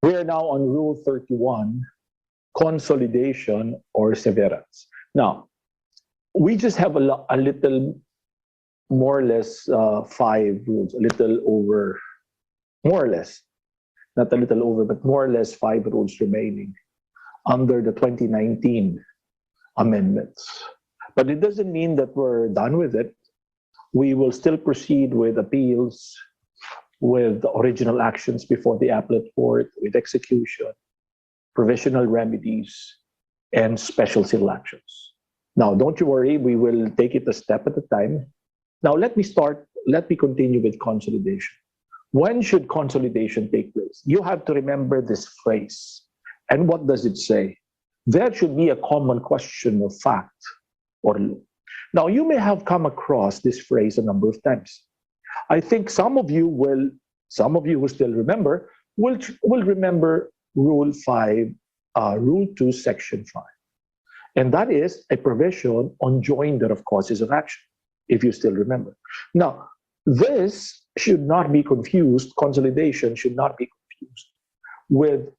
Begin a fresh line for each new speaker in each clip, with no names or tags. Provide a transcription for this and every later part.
We are now on Rule 31, consolidation or severance. Now, we just have a little, more or less, five rules, a little over, more or less, not a little over, but more or less five rules remaining under the 2019 amendments. But it doesn't mean that we're done with it. We will still proceed with appeals, with original actions before the appellate court, with execution, provisional remedies, and special civil actions. Now, don't you worry, we will take it a step at a time. Now, let me continue with consolidation. When should consolidation take place? You have to remember this phrase. And what does it say? There should be a common question of fact or law. Now, you may have come across this phrase a number of times. I think some of you who still remember, will remember Rule 5, Rule 2, Section 5. And that is a provision on joinder of causes of action, if you still remember. Now, this should not be confused, consolidation should not be confused with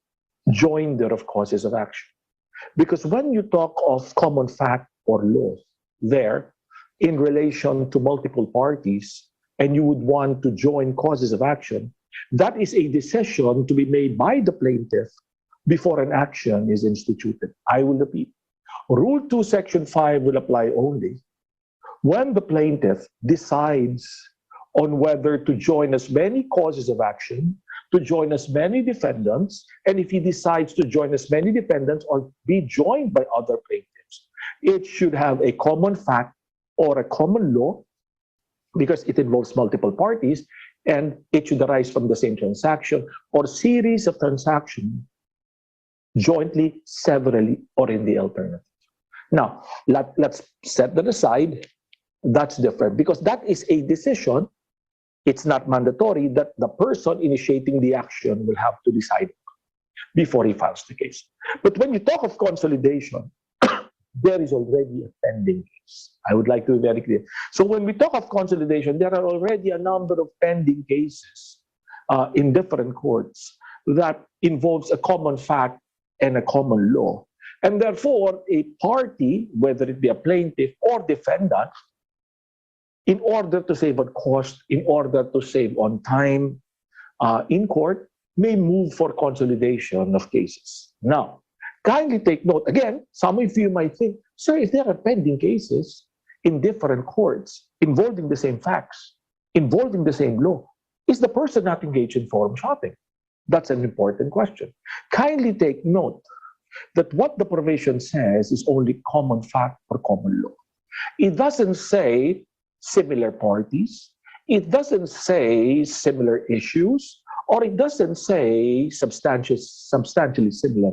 joinder of causes of action. Because when you talk of common fact or law there, in relation to multiple parties, and you would want to join causes of action, that is a decision to be made by the plaintiff before an action is instituted. I will repeat. Rule 2, Section 5 will apply only when the plaintiff decides on whether to join as many causes of action, to join as many defendants, and if he decides to join as many defendants or be joined by other plaintiffs, it should have a common fact or a common law, because it involves multiple parties, and it should arise from the same transaction or series of transactions, jointly, severally, or in the alternative. Now, let's set that aside. That's different because that is a decision. It's not mandatory that the person initiating the action will have to decide before he files the case. But when you talk of consolidation, there is already a pending case. I would like to be very clear. So when we talk of consolidation, there are already a number of pending cases in different courts that involves a common fact and a common law. And therefore, a party, whether it be a plaintiff or defendant, in order to save on cost, in order to save on time in court, may move for consolidation of cases. Now, kindly take note, again, some of you might think, sir, if there are pending cases in different courts involving the same facts, involving the same law, is the person not engaged in forum shopping? That's an important question. Kindly take note that what the provision says is only common fact or common law. It doesn't say similar parties, it doesn't say similar issues, or it doesn't say substantially similar.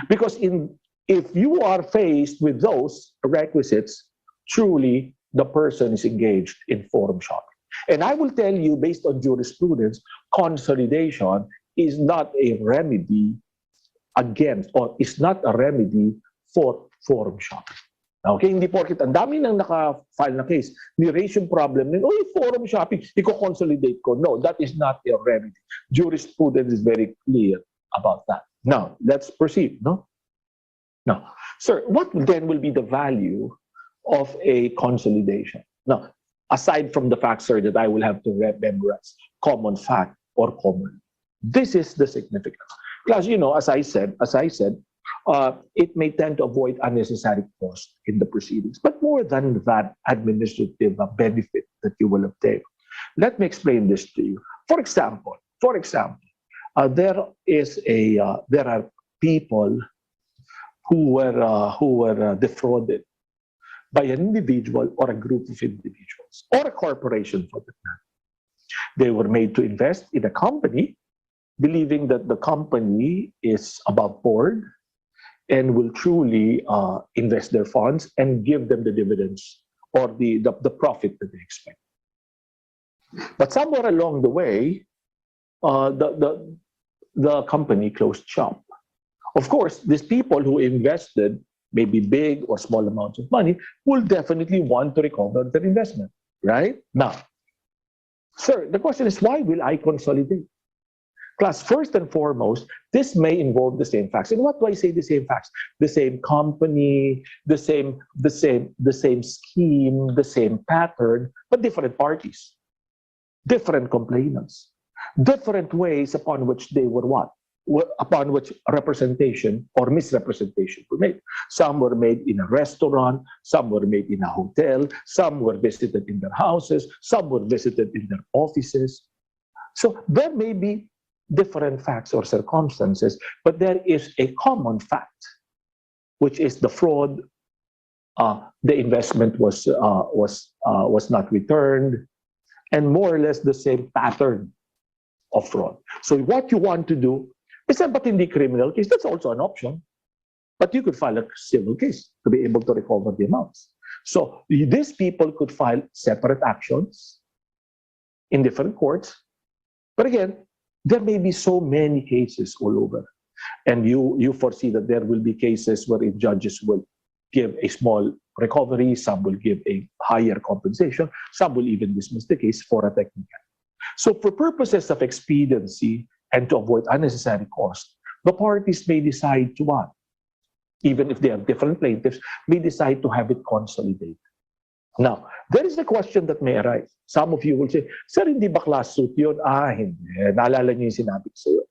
Because if you are faced with those requisites, truly the person is engaged in forum shopping. And I will tell you, based on jurisprudence, consolidation is not a remedy against, or is not a remedy for forum shopping. Okay, hindi porket ang dami nang naka-file na case, ni-raise yung problem, forum shopping, i-consolidate ko. No, that is not a remedy. Jurisprudence is very clear about that. Now, let's proceed, no? Now, sir, what then will be the value of a consolidation? Now, aside from the fact, sir, that I will have to memorize common fact or common. This is the significance. Because, you know, as I said, it may tend to avoid unnecessary cost in the proceedings. But more than that administrative benefit that you will obtain. Let me explain this to you. For example, there are people who were defrauded by an individual or a group of individuals or a corporation for that matter. They were made to invest in a company, believing that the company is above board and will truly invest their funds and give them the dividends or the profit that they expect. But somewhere along the way, the company closed shop. Of course, these people who invested maybe big or small amounts of money will definitely want to recover their investment, right? Now, sir, the question is, why will I consolidate? Class, first and foremost, this may involve the same facts. And what do I say the same facts? The same company, the same scheme, the same pattern, but different parties, different complainants, different ways upon which they were what? Upon which representation or misrepresentation were made. Some were made in a restaurant, some were made in a hotel, some were visited in their houses, some were visited in their offices. So there may be different facts or circumstances, but there is a common fact, which is the fraud. The investment was not returned, and more or less the same pattern of fraud. So what you want to do is that, but in the criminal case, that's also an option. But you could file a civil case to be able to recover the amounts. So these people could file separate actions in different courts. But again, there may be so many cases all over. And you foresee that there will be cases wherein judges will give a small recovery, some will give a higher compensation, some will even dismiss the case for a technical. So for purposes of expediency and to avoid unnecessary cost, the parties may decide to what? Even if they have different plaintiffs, may decide to have it consolidated. Now, there is a question that may arise. Some of you will say, sir, hindi ba class suit yun? Hindi. Naalala niyo yung sinabi ko sa'yo.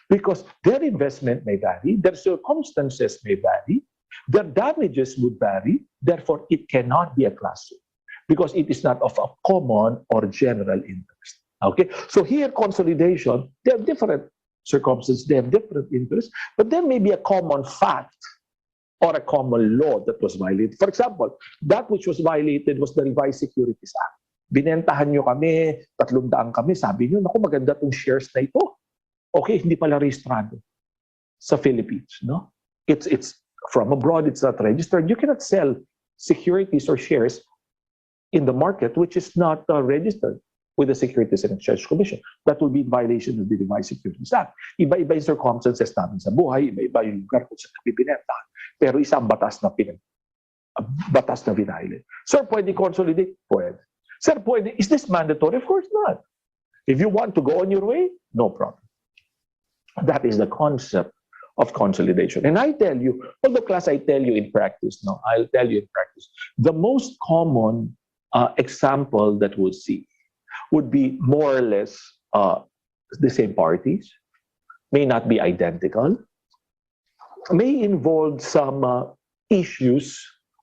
Because their investment may vary, their circumstances may vary, their damages would vary, therefore it cannot be a class suit because it is not of a common or general interest. Okay, so here consolidation, they have different circumstances, they have different interests, but there may be a common fact or a common law that was violated. For example, that which was violated was the Revised Securities Act. Binentahan nyo kami, 300 kami, sabi nyo, naku, maganda tong shares na ito. Okay, hindi pala rehistrado sa Philippines, no? It's from abroad, it's not registered. You cannot sell securities or shares in the market which is not registered with the Securities and Exchange Commission. That will be in violation of the Revised Securities Act. Iba-iba yung circumstances natin sa buhay, iba-iba yung lugar kung saan kami binentahan. Pero isang batas na violate. Sir, pwede consolidate? Pwede. Sir, pwede. Is this mandatory? Of course not. If you want to go on your way, no problem. That is the concept of consolidation. And I tell you, although class, I tell you in practice, no, I'll tell you in practice, the most common example that we'll see would be more or less the same parties, may not be identical, may involve some issues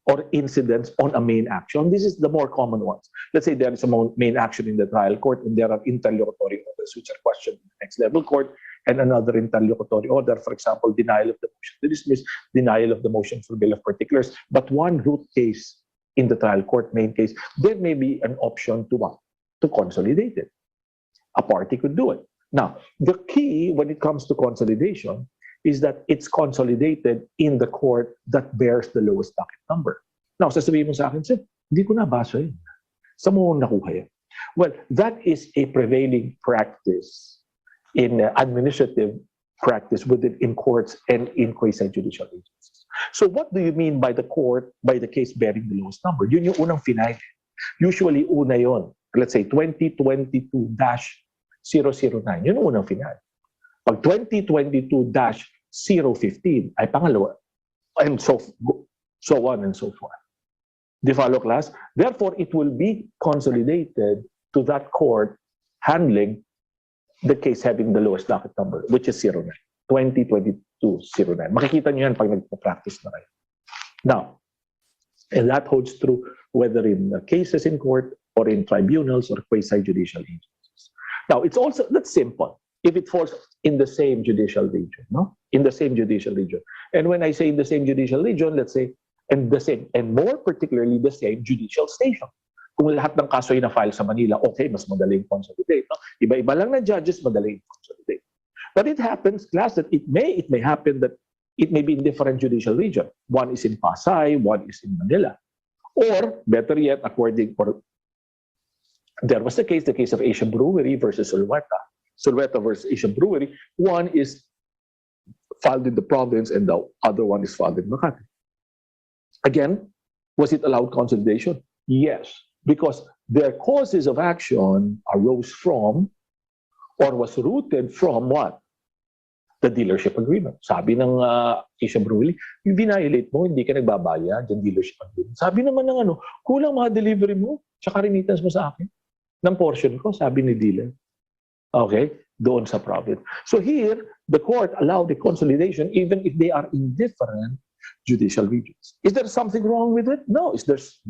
or incidents on a main action. This is the more common ones. Let's say there is a main action in the trial court and there are interlocutory orders which are questioned in the next level court, and another interlocutory order, for example, denial of the motion to dismiss, denial of the motion for bill of particulars. But one root case in the trial court, main case, there may be an option to what? To consolidate it. A party could do it. Now, the key when it comes to consolidation is that it's consolidated in the court that bears the lowest docket number. Now, sasabihin mo sa akin, sir, hindi ko nabasa yun. Saan mo nakuha yan? Well, that is a prevailing practice in administrative practice in courts and in quasi-judicial agencies. So what do you mean by the court, by the case bearing the lowest number? Yun yung unang final. Usually, una yon. Let's say 2022-009. Yun yung unang final. Pag 2022-015 ay pangalawa. And so on and so forth. Do you follow, class? Therefore, it will be consolidated to that court handling the case having the lowest docket number, which is 09. 2022-09. Makikita nyo yan pag nagpa-practice na kayo. Now, and that holds true whether in cases in court or in tribunals or quasi-judicial agencies. Now, it's also, that's simple. If it falls in the same judicial region, no? In the same judicial region. And when I say in the same judicial region, let's say, and more particularly the same judicial station. Kung lahat ng kaso ay na-file sa Manila, okay, mas madaling consolidate. No? Iba-iba lang na judges, madaling consolidate. But it happens, class, that it may happen that it may be in different judicial region. One is in Pasay, one is in Manila. Or, better yet, there was the case of Asia Brewery versus Sulweta. Sulweta versus Asia Brewery. One is filed in the province and the other one is filed in Makati. Again, was it allowed consolidation? Yes, because their causes of action arose from or was rooted from what? The dealership agreement. Sabi ng Asia Brewery, yung violate mo, hindi ka nagbabayad, yung dealership agreement. Sabi naman ng kulang mga delivery mo, tsaka remittance mo sa akin. Ng portion ko, sabi ni dealer. Okay? Doon sa profit. So here, the court allowed the consolidation even if they are in different judicial regions. Is there something wrong with it? No, there's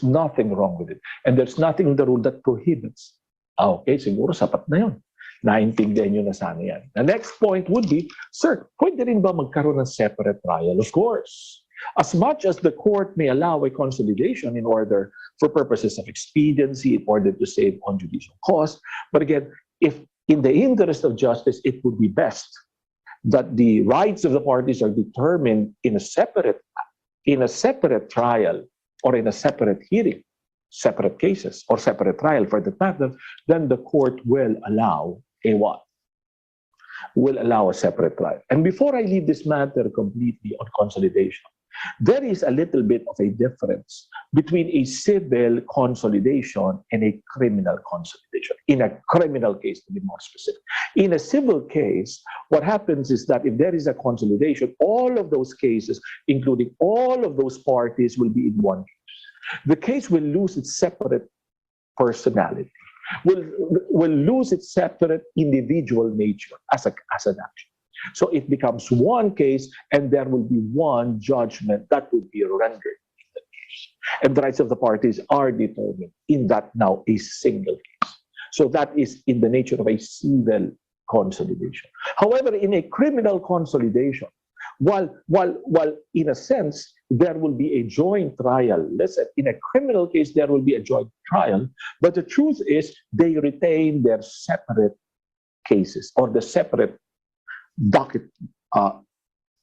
nothing wrong with it. And there's nothing in the rule that prohibits. Okay, siguro sapat na yun. Naintindihan nyo na sana yan. The next point would be, sir, pwede rin ba magkaroon ng separate trial? Of course. As much as the court may allow a consolidation in order for purposes of expediency, in order to save on judicial costs, but again, if in the interest of justice, it would be best that the rights of the parties are determined in a separate trial or in a separate hearing, separate cases or separate trial for the matter, then the court will allow a what? Will allow a separate trial. And before I leave this matter completely on consolidation, there is a little bit of a difference between a civil consolidation and a criminal consolidation. In a criminal case, to be more specific. In a civil case, what happens is that if there is a consolidation, all of those cases, including all of those parties, will be in one case. The case will lose its separate personality, will lose its separate individual nature as an action. So it becomes one case, and there will be one judgment that will be rendered in the case. And the rights of the parties are determined in that now a single case. So that is in the nature of a civil consolidation. However, in a criminal consolidation, while in a sense, there will be a joint trial. Listen, in a criminal case, there will be a joint trial, but the truth is they retain their separate cases or the separate docket,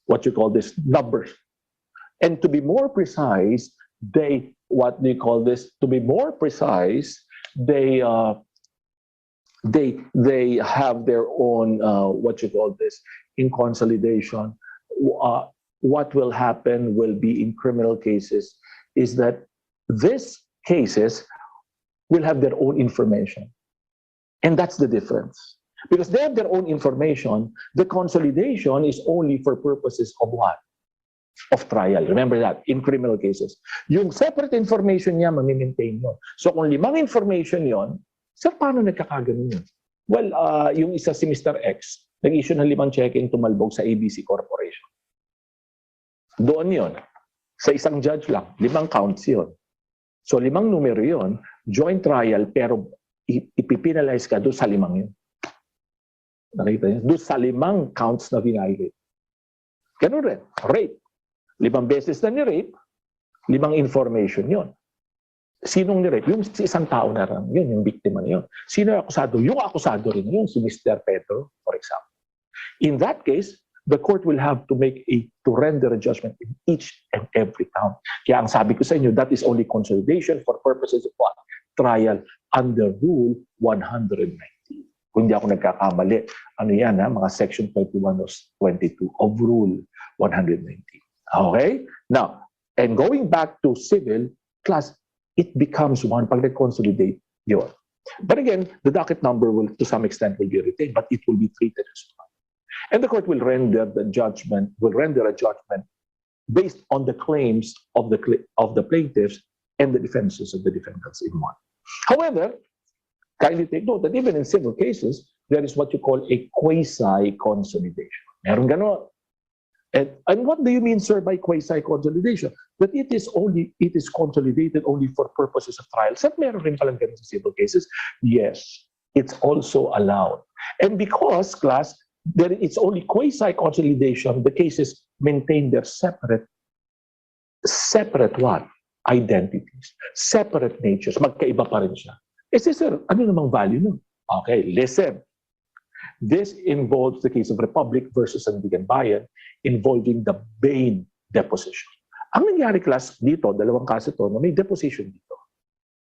what you call this, numbers. And to be more precise, they have their own, what you call this, in consolidation. What will happen will be in criminal cases is that these cases will have their own information. And that's the difference. Because they have their own information, the consolidation is only for purposes of what? Of trial. Remember that, in criminal cases. Yung separate information niya, mamimaintain yun. So kung 5 information yon, sir, paano nagkakaganon yun? Well, yung isa si Mr. X, nag-issue ng 5 check-in tumalbog sa ABC Corporation. Doon yon, sa isang judge lang, 5 counts yon. So 5 numero yon, joint trial, pero ipipinalize ka doon sa 5 yun. Nakita niyo? Doon sa 5 counts na violate. Ganun rin, rape. 5 beses na ni-rape, 5 information yon. Sinong ni-rape? Yung isang tao na rin, yun, yung biktima na yun. Sino yung akusado? Yung akusado rin yun, si Mr. Pedro, for example. In that case, the court will have to to render a judgment in each and every count. Kaya ang sabi ko sa inyo, that is only consolidation for purposes of what? Trial under Rule 119. Kung hindi ako nagkakamali, ano yan, mga section 21 or 22 of Rule 119. Okay? Now, and going back to civil, class, it becomes one pag nag-consolidate yun. But again, the docket number will, to some extent, will be retained, but it will be treated as one. And the court will render a judgment based on the claims of the plaintiffs and the defenses of the defendants in one. However, kindly take note that even in civil cases, there is what you call a quasi-consolidation. Meron ganon. And what do you mean, sir, by quasi-consolidation? That it is consolidated only for purposes of trial. Sir, meron rin palang ganon sa civil cases? Yes, it's also allowed. And because, class, it's only quasi-consolidation, the cases maintain their separate what? Identities, separate natures. Magkaiba pa rin siya. Sir, ano namang value nun? Okay, listen. This involves the case of Republic versus Sandigan Bayan involving the Bain deposition. Ang nangyari, class, dito, 2 kaso to, na may deposition dito.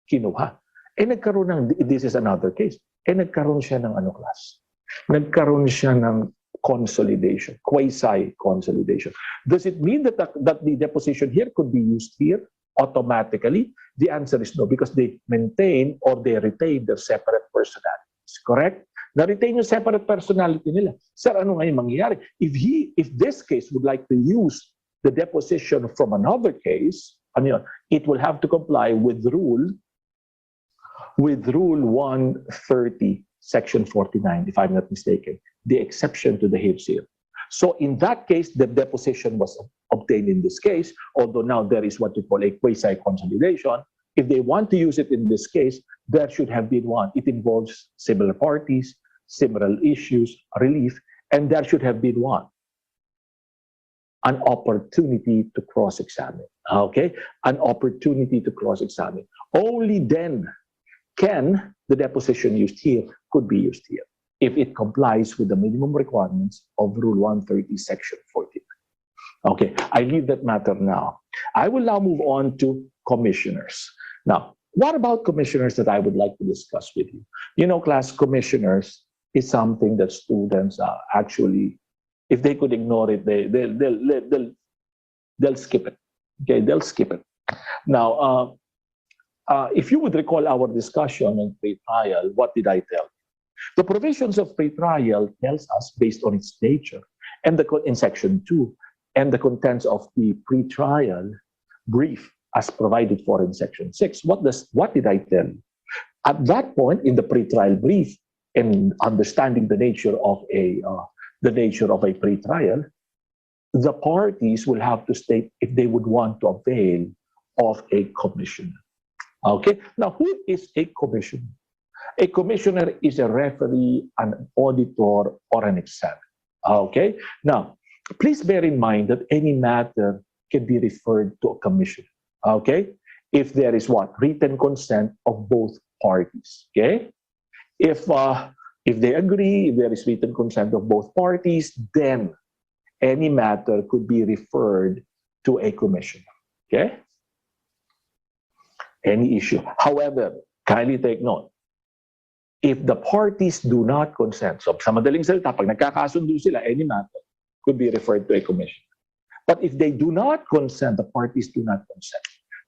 Kinuha. Nagkaroon ng, this is another case, nagkaroon siya ng class? Nagkaroon siya ng consolidation, quasi-consolidation. Does it mean that the deposition here could be used here automatically? The answer is no, because they maintain or they retain their separate personalities. Correct? Na-retain yung separate personality nila. Sir, ano nga yung mangyayari? If this case would like to use the deposition from another case, ano yun? It will have to comply with Rule 130, Section 49, if I'm not mistaken, the exception to the hearsay. So in that case, the deposition was obtained in this case, although now there is what we call a quasi-consolidation. If they want to use it in this case, there should have been one. It involves similar parties, similar issues, relief, and there should have been one. An opportunity to cross-examine, okay? An opportunity to cross-examine. Only then can the deposition used here could be used here if it complies with the minimum requirements of Rule 130, Section 14. Okay, I leave that matter now. I will now move on to commissioners. Now, what about commissioners that I would like to discuss with you? You know, class, commissioners is something that students actually, if they could ignore it, they'll skip it. Okay, they'll skip it. Now, if you would recall our discussion on pre-trial, what did I tell you? The provisions of pre-trial tells us, based on its nature, and in Section 2, and the contents of the pre-trial brief as provided for in Section 6. What did I tell you? At that point, in the pre-trial brief, and understanding the nature of a pre-trial, the parties will have to state if they would want to avail of a commissioner. Okay, now who is a commissioner? A commissioner is a referee, an auditor, or an examiner. Okay, now please bear in mind that any matter can be referred to a commissioner. Okay, if there is what? Written consent of both parties. Okay, if they agree, if there is written consent of both parties, then any matter could be referred to a commissioner. Okay, any issue. However, kindly take note, if the parties do not consent, so sa madaling salita, pag nagkakasundo sila, any matter could be referred to a commissioner. But if they do not consent, the parties do not consent,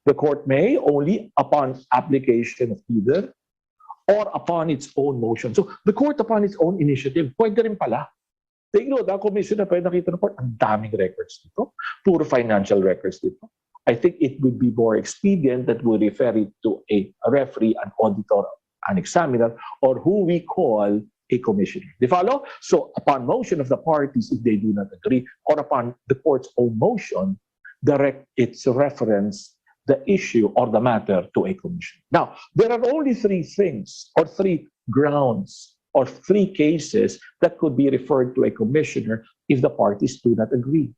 the court may only upon application of either or upon its own motion. So the court upon its own initiative, pwede rin pala. Take note, ang commissioner pwede nakita ng court, ang daming records dito, puro financial records dito. I think it would be more expedient that we refer it to a referee, an auditor, an examiner, or who we call a commissioner. Do you follow? So upon motion of the parties, if they do not agree, or upon the court's own motion, direct its reference, the issue or the matter to a commissioner. Now, there are only three things or three grounds or three cases that could be referred to a commissioner if the parties do not agree.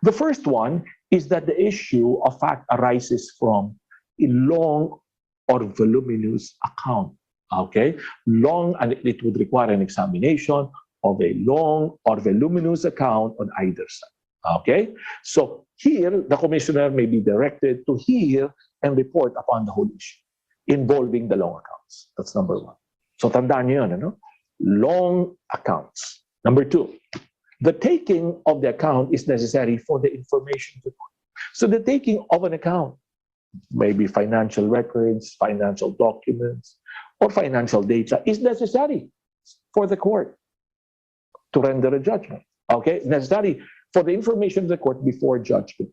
The first one is that the issue of fact arises from a long or voluminous account. Okay, long, and it would require an examination of a long or voluminous account on either side. Okay, so here the commissioner may be directed to hear and report upon the whole issue involving the long accounts. That's number one. So tandaan niyo yun, ano? Long accounts. Number two, the taking of the account is necessary for the information to court. So the taking of an account, maybe financial records, financial documents, or financial data is necessary for the court to render a judgment. Okay, necessary for the information of the court before judgment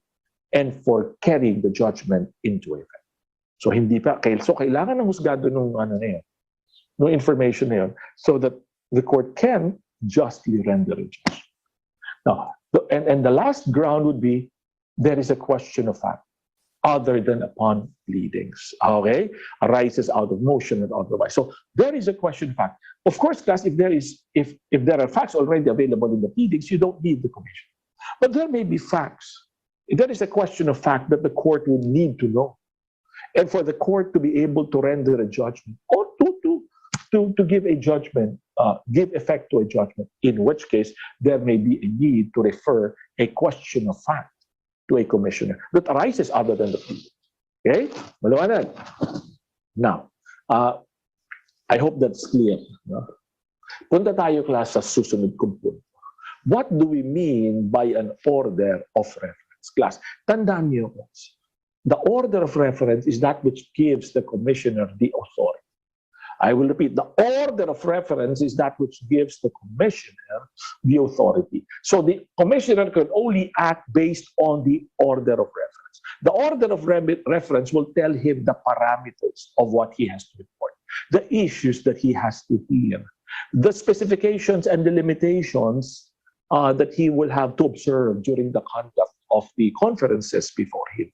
and for carrying the judgment into effect. So hindi pa, so kailangan ng husgado nung nung information na yun, so that the court can justly render a judgment. Now, and the last ground would be there is a question of fact other than upon pleadings, okay, arises out of motion and otherwise. So there is a question of fact. Of course, class, if there are facts already available in the pleadings, you don't need the commission. But there may be facts. There is a question of fact that the court would need to know, and for the court to be able to render a judgment or to give a judgment, give effect to a judgment. In which case, there may be a need to refer a question of fact to a commissioner that arises other than the plea. Okay? Maliwanag. Now, I hope that's clear. No? Punta tayo, class, sa susunod kong punto. What do we mean by an order of reference? Class, tandaan niyo, class. The order of reference is that which gives the commissioner the authority. I will repeat, the order of reference is that which gives the commissioner the authority. So the commissioner can only act based on the order of reference. The order of reference will tell him the parameters of what he has to report, the issues that he has to hear, the specifications and the limitations that he will have to observe during the conduct of the conferences before him.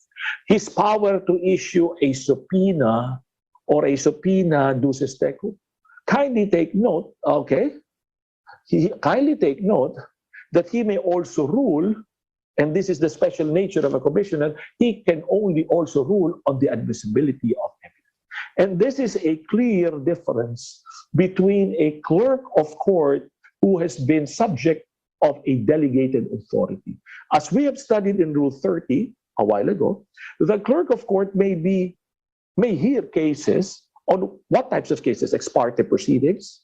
His power to issue a subpoena or a subpoena duces tecum. Kindly take note, okay? Kindly take note that he may also rule, and this is the special nature of a commissioner, he can only also rule on the admissibility of evidence. And this is a clear difference between a clerk of court who has been subject of a delegated authority. As we have studied in Rule 30 a while ago, the clerk of court may hear cases on what types of cases? Ex parte proceedings,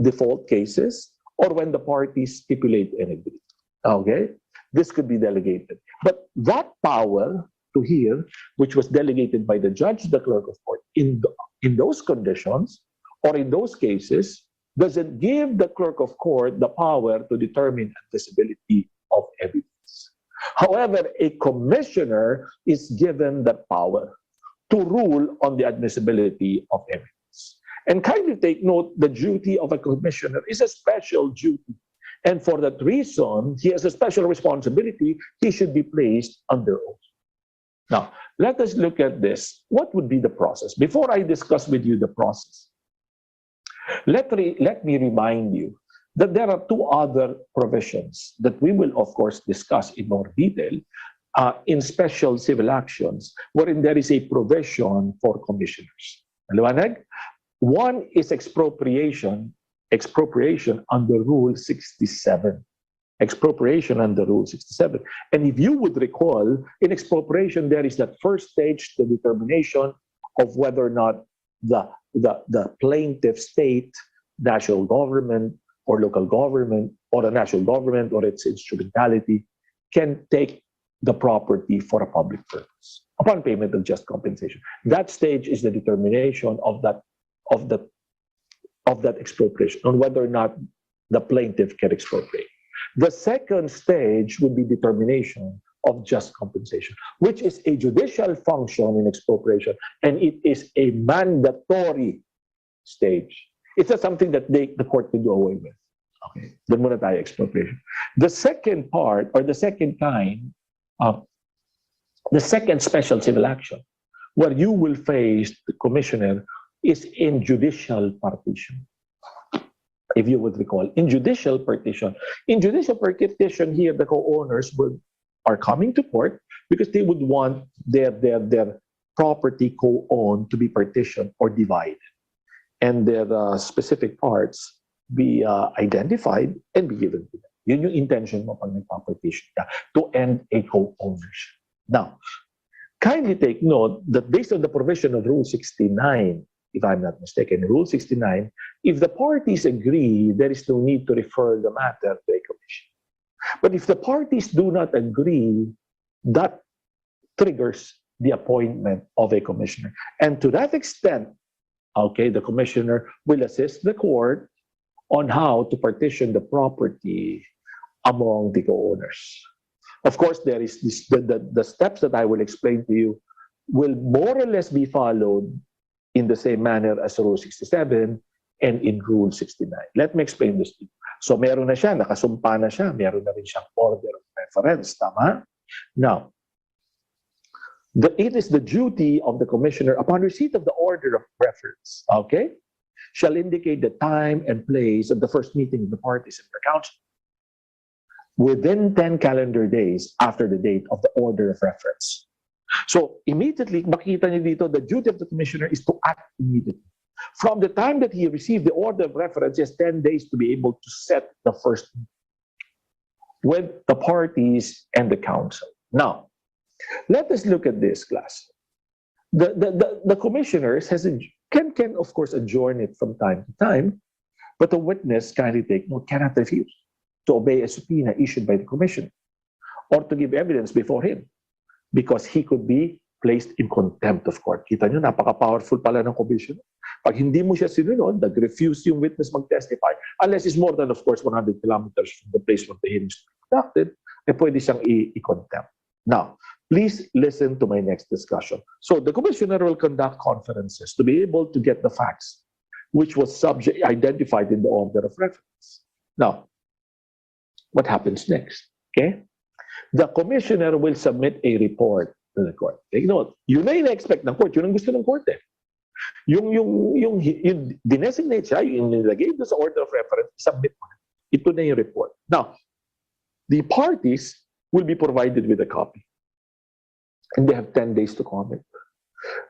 default cases, or when the parties stipulate and agree. Okay? This could be delegated. But that power to hear, which was delegated by the judge, the clerk of court, in those conditions or in those cases, doesn't give the clerk of court the power to determine admissibility of evidence. However, a commissioner is given that power to rule on the admissibility of evidence. And kindly take note, the duty of a commissioner is a special duty. And for that reason, he has a special responsibility. He should be placed under oath. Now, let us look at this. What would be the process? Before I discuss with you the process, let me remind you that there are two other provisions that we will, of course, discuss in more detail in special civil actions, wherein there is a provision for commissioners. Maliwanag? One is expropriation under Rule 67. Expropriation under Rule 67. And if you would recall, in expropriation, there is that first stage, the determination of whether or not the plaintiff state, national government, or local government, or the national government, or its instrumentality, can take the property for a public purpose upon payment of just compensation. That stage is the determination of that expropriation, on whether or not the plaintiff can expropriate. The second stage would be determination of just compensation, which is a judicial function in expropriation, and it is a mandatory stage. It's not something that the court can do away with. Okay, doon muna tayo, expropriation. The second part, or the second kind, the second special civil action, where you will face the commissioner, is in judicial partition. If you would recall, in judicial partition. In judicial partition here, the co-owners are coming to court because they would want their property co-owned to be partitioned or divided, and their specific parts be identified and be given to them. Yun yung intention mo pag nagpa-partition ka, to end a co-ownership. Now, kindly take note that based on the provision of Rule 69, if I'm not mistaken, Rule 69, if the parties agree, there is no need to refer the matter to a commission. But if the parties do not agree, that triggers the appointment of a commissioner. And to that extent, okay, the commissioner will assist the court on how to partition the property among the co-owners. Of course, there is the steps that I will explain to you will more or less be followed in the same manner as Rule 67 and in Rule 69. Let me explain this to you. So meron na siya, nakasumpa na siya, meron na rin siyang order of reference, tama? Now, it is the duty of the commissioner upon receipt of the order of reference, okay, shall indicate the time and place of the first meeting of the parties in the council within 10 calendar days after the date of the order of reference. So immediately, makita niyo dito, the duty of the commissioner is to act immediately. From the time that he received the order of reference, he has 10 days to be able to set the first meeting with the parties and the council. Now, let us look at this, class. The commissioners can of course adjourn it from time to time, but the witness kindly take note, cannot refuse to obey a subpoena issued by the commission or to give evidence before him, because he could be placed in contempt of court. Kita nyo, napaka-powerful pala ng commission. Pag hindi mo siya sinunod, nag-refuse yung witness mag-testify, unless it's more than, of course, 100 kilometers from the place where the hearing is conducted, pwede siyang i-contempt. Now, please listen to my next discussion. So the commissioner will conduct conferences to be able to get the facts, which was identified in the order of reference. Now, what happens next? Okay? The commissioner will submit a report to the court. Take note, yun na in-expect ng court, yun ang gusto ng court eh. Yung designate siya, yung nilagay doon sa order of reference, submit mo. Ito na yung report. Now, the parties will be provided with a copy. And they have 10 days to comment.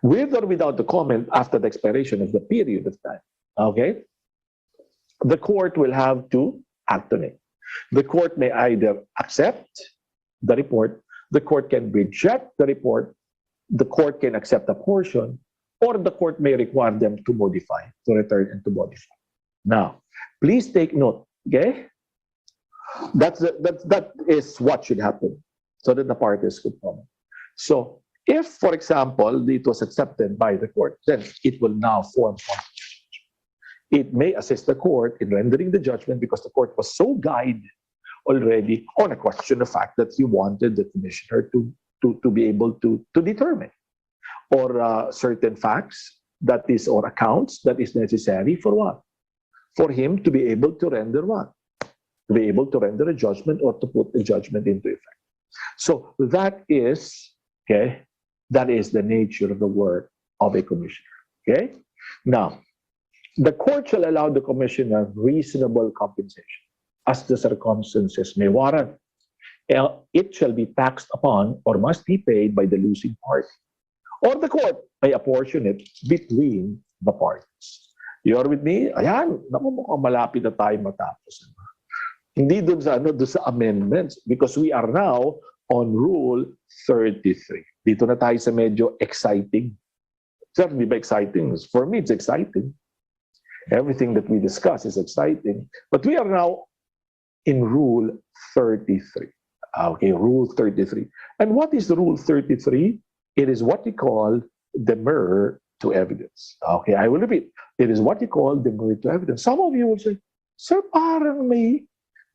With or without the comment after the expiration of the period of time. Okay? The court will have to act on it. The court may either accept the report, the court can reject the report, the court can accept a portion, or the court may require them to modify, to return and to modify. Now, please take note, okay? That is what should happen so that the parties could comment. So, if, for example, it was accepted by the court, then it will now form part. It may assist the court in rendering the judgment because the court was so guided already on a question of fact that he wanted the commissioner to be able to determine, or certain facts that is, or accounts that is necessary for what? For him to be able to render what? To be able to render a judgment or to put the judgment into effect. So that is, okay, that is the nature of the work of a commissioner. Okay? Now, the court shall allow the commissioner reasonable compensation as the circumstances may warrant. It shall be taxed upon or must be paid by the losing party. Or the court may apportion it between the parties. You are with me? Ayan, naku, mukhang malapit na tayo matapos. Hindi dun sa, dun sa amendments, because we are now on Rule 33. Dito na tayo sa medyo exciting. Sir, di ba exciting? For me, it's exciting. Everything that we discuss is exciting. But we are now in Rule 33. Okay, Rule 33. And what is the Rule 33? It is what we call demur to evidence. Okay, I will repeat. It is what you call demur to evidence. Some of you will say, sir, parang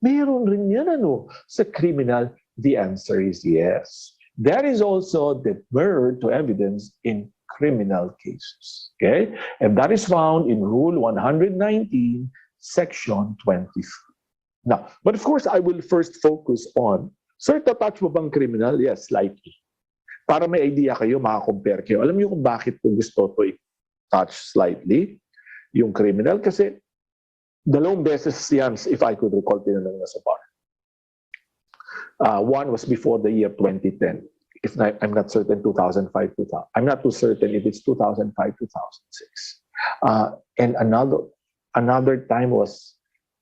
mayroon rin yan ano sa criminal. The answer is yes. There is also demur to evidence in criminal cases. Okay? And that is found in Rule 119, Section 23. Now, but of course, I will first focus on, sir, touch mo bang criminal? Yes, slightly. Para may idea kayo, makakompare kayo. Alam niyo kung bakit ko gusto to touch slightly yung criminal? Kasi dalawang beses yan, if I could recall, tinanong na sa bar. One was before the year 2010. If not, I'm not certain, 2005, 2000. I'm not too certain if it's 2005, 2006. And another time was,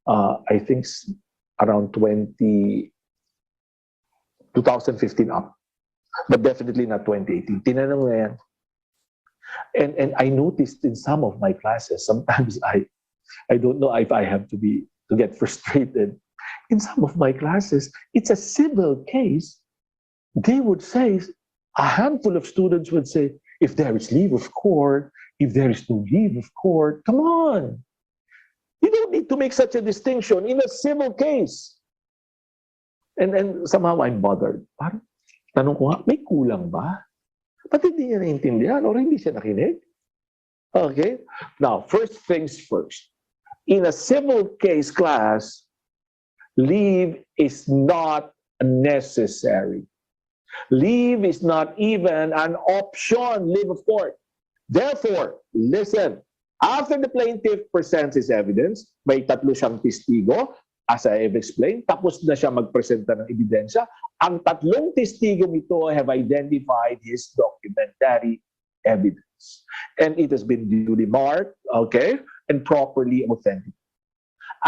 I think, around 2015 up. But definitely not 2018. Tinanong na yan. And I noticed in some of my classes, sometimes I don't know if I have to get frustrated. In some of my classes, it's a civil case. They would say, a handful of students would say, if there is leave of court, if there is no leave of court, come on. You don't need to make such a distinction in a civil case. And somehow I'm bothered. Parang, tanong ko nga, may kulang ba? Ba't hindi niya naintindihan or hindi siya nakinig? Okay? Now, first things first. In a civil case class, leave is not necessary. Leave is not even an option, leave of court. Therefore, listen, after the plaintiff presents his evidence, may tatlo siyang testigo, as I have explained, tapos na siya magpresenta ng ebidensya. Ang tatlong testigong ito have identified his documentary evidence. And it has been duly marked, okay, and properly authenticated.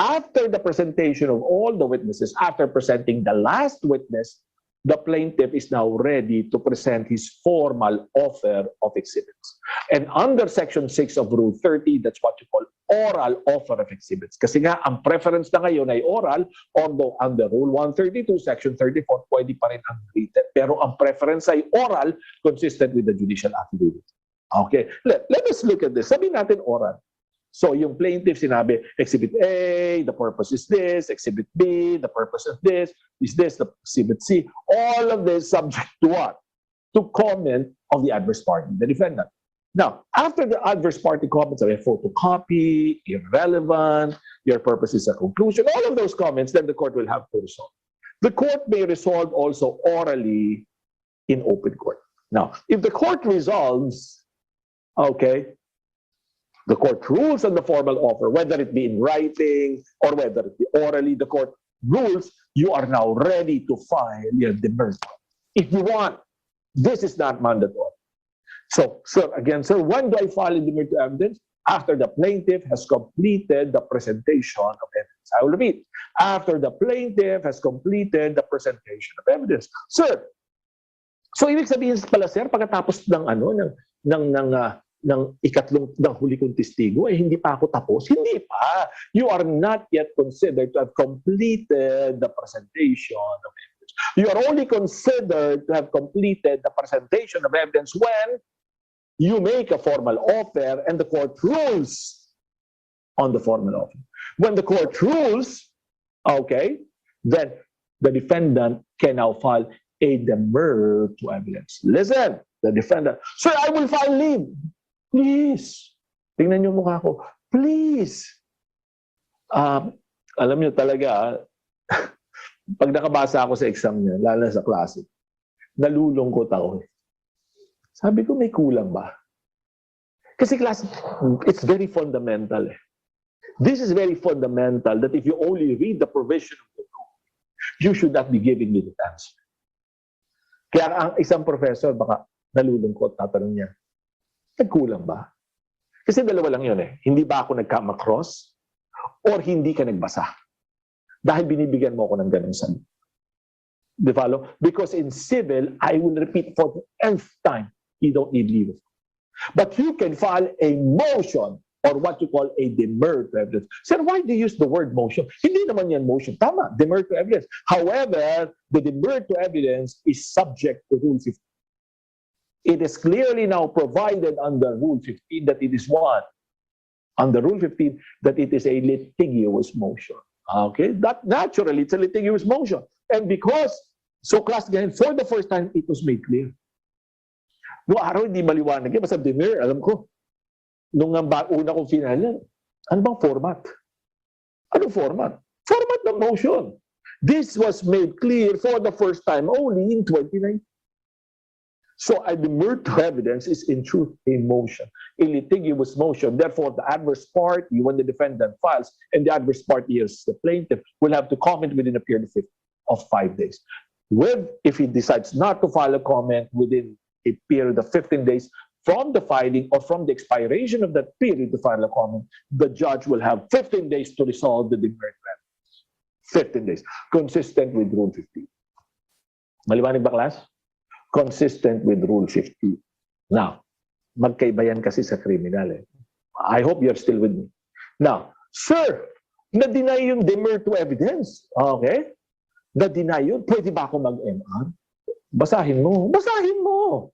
After the presentation of all the witnesses, after presenting the last witness, the plaintiff is now ready to present his formal offer of exhibits. And under Section 6 of Rule 30, that's what you call oral offer of exhibits. Kasi nga, ang preference na ngayon ay oral, although under Rule 132, Section 34, pwede pa rin ang written. Pero ang preference ay oral, consistent with the judicial affidavit. Okay, let us look at this. Sabihin natin oral. So yung plaintiff sinabi, Exhibit A, the purpose is this. Exhibit B, the purpose of this. Is this the Exhibit C? All of this subject to what? To comment of the adverse party, the defendant. Now, after the adverse party comments, a photocopy, irrelevant, your purpose is a conclusion, all of those comments, then the court will have to resolve. The court may resolve also orally in open court. Now, if the court resolves, okay, the court rules on the formal offer, whether it be in writing or whether it be orally, the court rules, you are now ready to file your demurrer. If you want, this is not mandatory. So, sir, when do I file a demurrer to evidence? After the plaintiff has completed the presentation of evidence. I will repeat. After the plaintiff has completed the presentation of evidence. Sir, so ibig sabihin pala, sir, pagkatapos ng huli kong testigo, hindi pa ako tapos. Hindi pa. You are not yet considered to have completed the presentation of evidence. You are only considered to have completed the presentation of evidence when you make a formal offer and the court rules on the formal offer. When the court rules, okay, then the defendant can now file a demurrer to evidence. Listen, the defendant, sir, I will file leave. Please. Tingnan niyo mukha ko. Please. Alam niyo talaga, pag nakabasa ako sa exam niya, lalo sa klase, nalulungkot ako. Sabi ko, may kulang ba? Kasi class, it's very fundamental. This is very fundamental that if you only read the provision of the law, you should not be giving me the answer. Kaya ang isang professor, baka nalulungkot, tatanong niya, nagkulang ba? Kasi dalawa lang yun eh. Hindi ba ako nag-come across or hindi ka nagbasa? Dahil binibigyan mo ako ng ganung sagot. Do you follow? Because in civil, I will repeat for the nth time, you don't need leave. But you can file a motion or what you call a demurrer to evidence. Sir, why do you use the word motion? Hindi naman yan motion. Tama, demurrer to evidence. However, the demurrer to evidence is subject to Rule 15. It is clearly now provided under Rule 15 that it is what? Under Rule 15, that it is a litigious motion. Okay? That naturally, it's a litigious motion. And because, so class ganyan, for the first time, it was made clear. Noong araw, hindi maliwanag yan. Basta demurrer, alam ko. Nung una kong final, ano bang format? Anong format? Format ng motion. This was made clear for the first time only in 2019. So a demurrer to evidence is in truth a motion, a litigious motion. Therefore, the adverse party, when the defendant files, and the adverse party is the plaintiff, will have to comment within a period of 5 days. If he decides not to file a comment within a period of 15 days from the filing or from the expiration of that period to file a comment, the judge will have 15 days to resolve the demurrer to evidence. 15 days. Consistent with Rule 15. Maliwanag ba, class? Consistent with Rule 15. Now, magkaiba yan kasi sa criminal. I hope you're still with me. Now, sir, na-deny yung demurrer to evidence. Okay? Na-deny yun. Pwede ba ako mag-MR? Basahin mo. Basahin mo.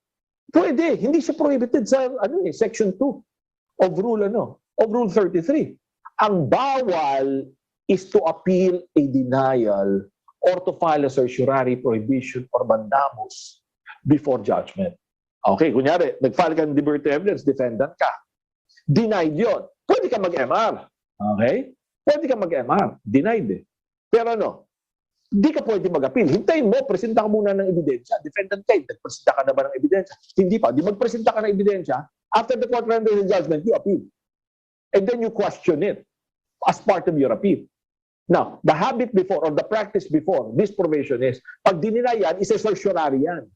Pwede. Hindi siya prohibited sa Section 2 of Rule 33. Ang bawal is to appeal a denial or to file a certiorari prohibition or mandamus before judgment. Okay, kunyari, nag-file ka ng demurrer to evidence, defendant ka. Denied yun. Pwede ka mag-MR. Okay? Pwede ka mag-MR. Denied eh. Pero hindi ka pwede mag-appeal. Hintayin mo, presenta ka muna ng ebidensya. Defendant ka, nagpresenta ka na ba ng ebidensya? Hindi pa. Di magpresenta ka ng ebidensya. After the court renders the judgment, you appeal. And then you question it as part of your appeal. Now, the habit before or the practice before this provision is, pag dininay yan, isa certiorari yan.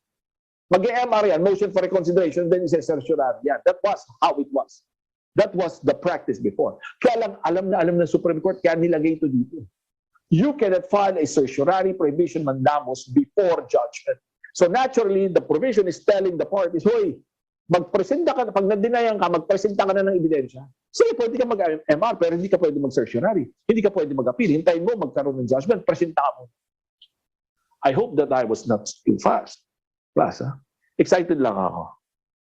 Mag-MR yan, motion for reconsideration, then isa certiorari yan. That was how it was. That was the practice before. Kaya lang, alam na Supreme Court, kaya nilagay ito dito. You cannot file a certiorari prohibition mandamus before judgment. So naturally, the provision is telling the parties, hoy, magpresenta ka, pag na-denian ka, magpresenta ka na ng ebidensya. Sige, pwede ka mag-MR, pero hindi ka pwede mag-certiorari. Hindi ka pwede mag-appeal. Hintayin mo, magkaroon ng judgment, presenta mo. I hope that I was not too fast. Plus, excited lang ako.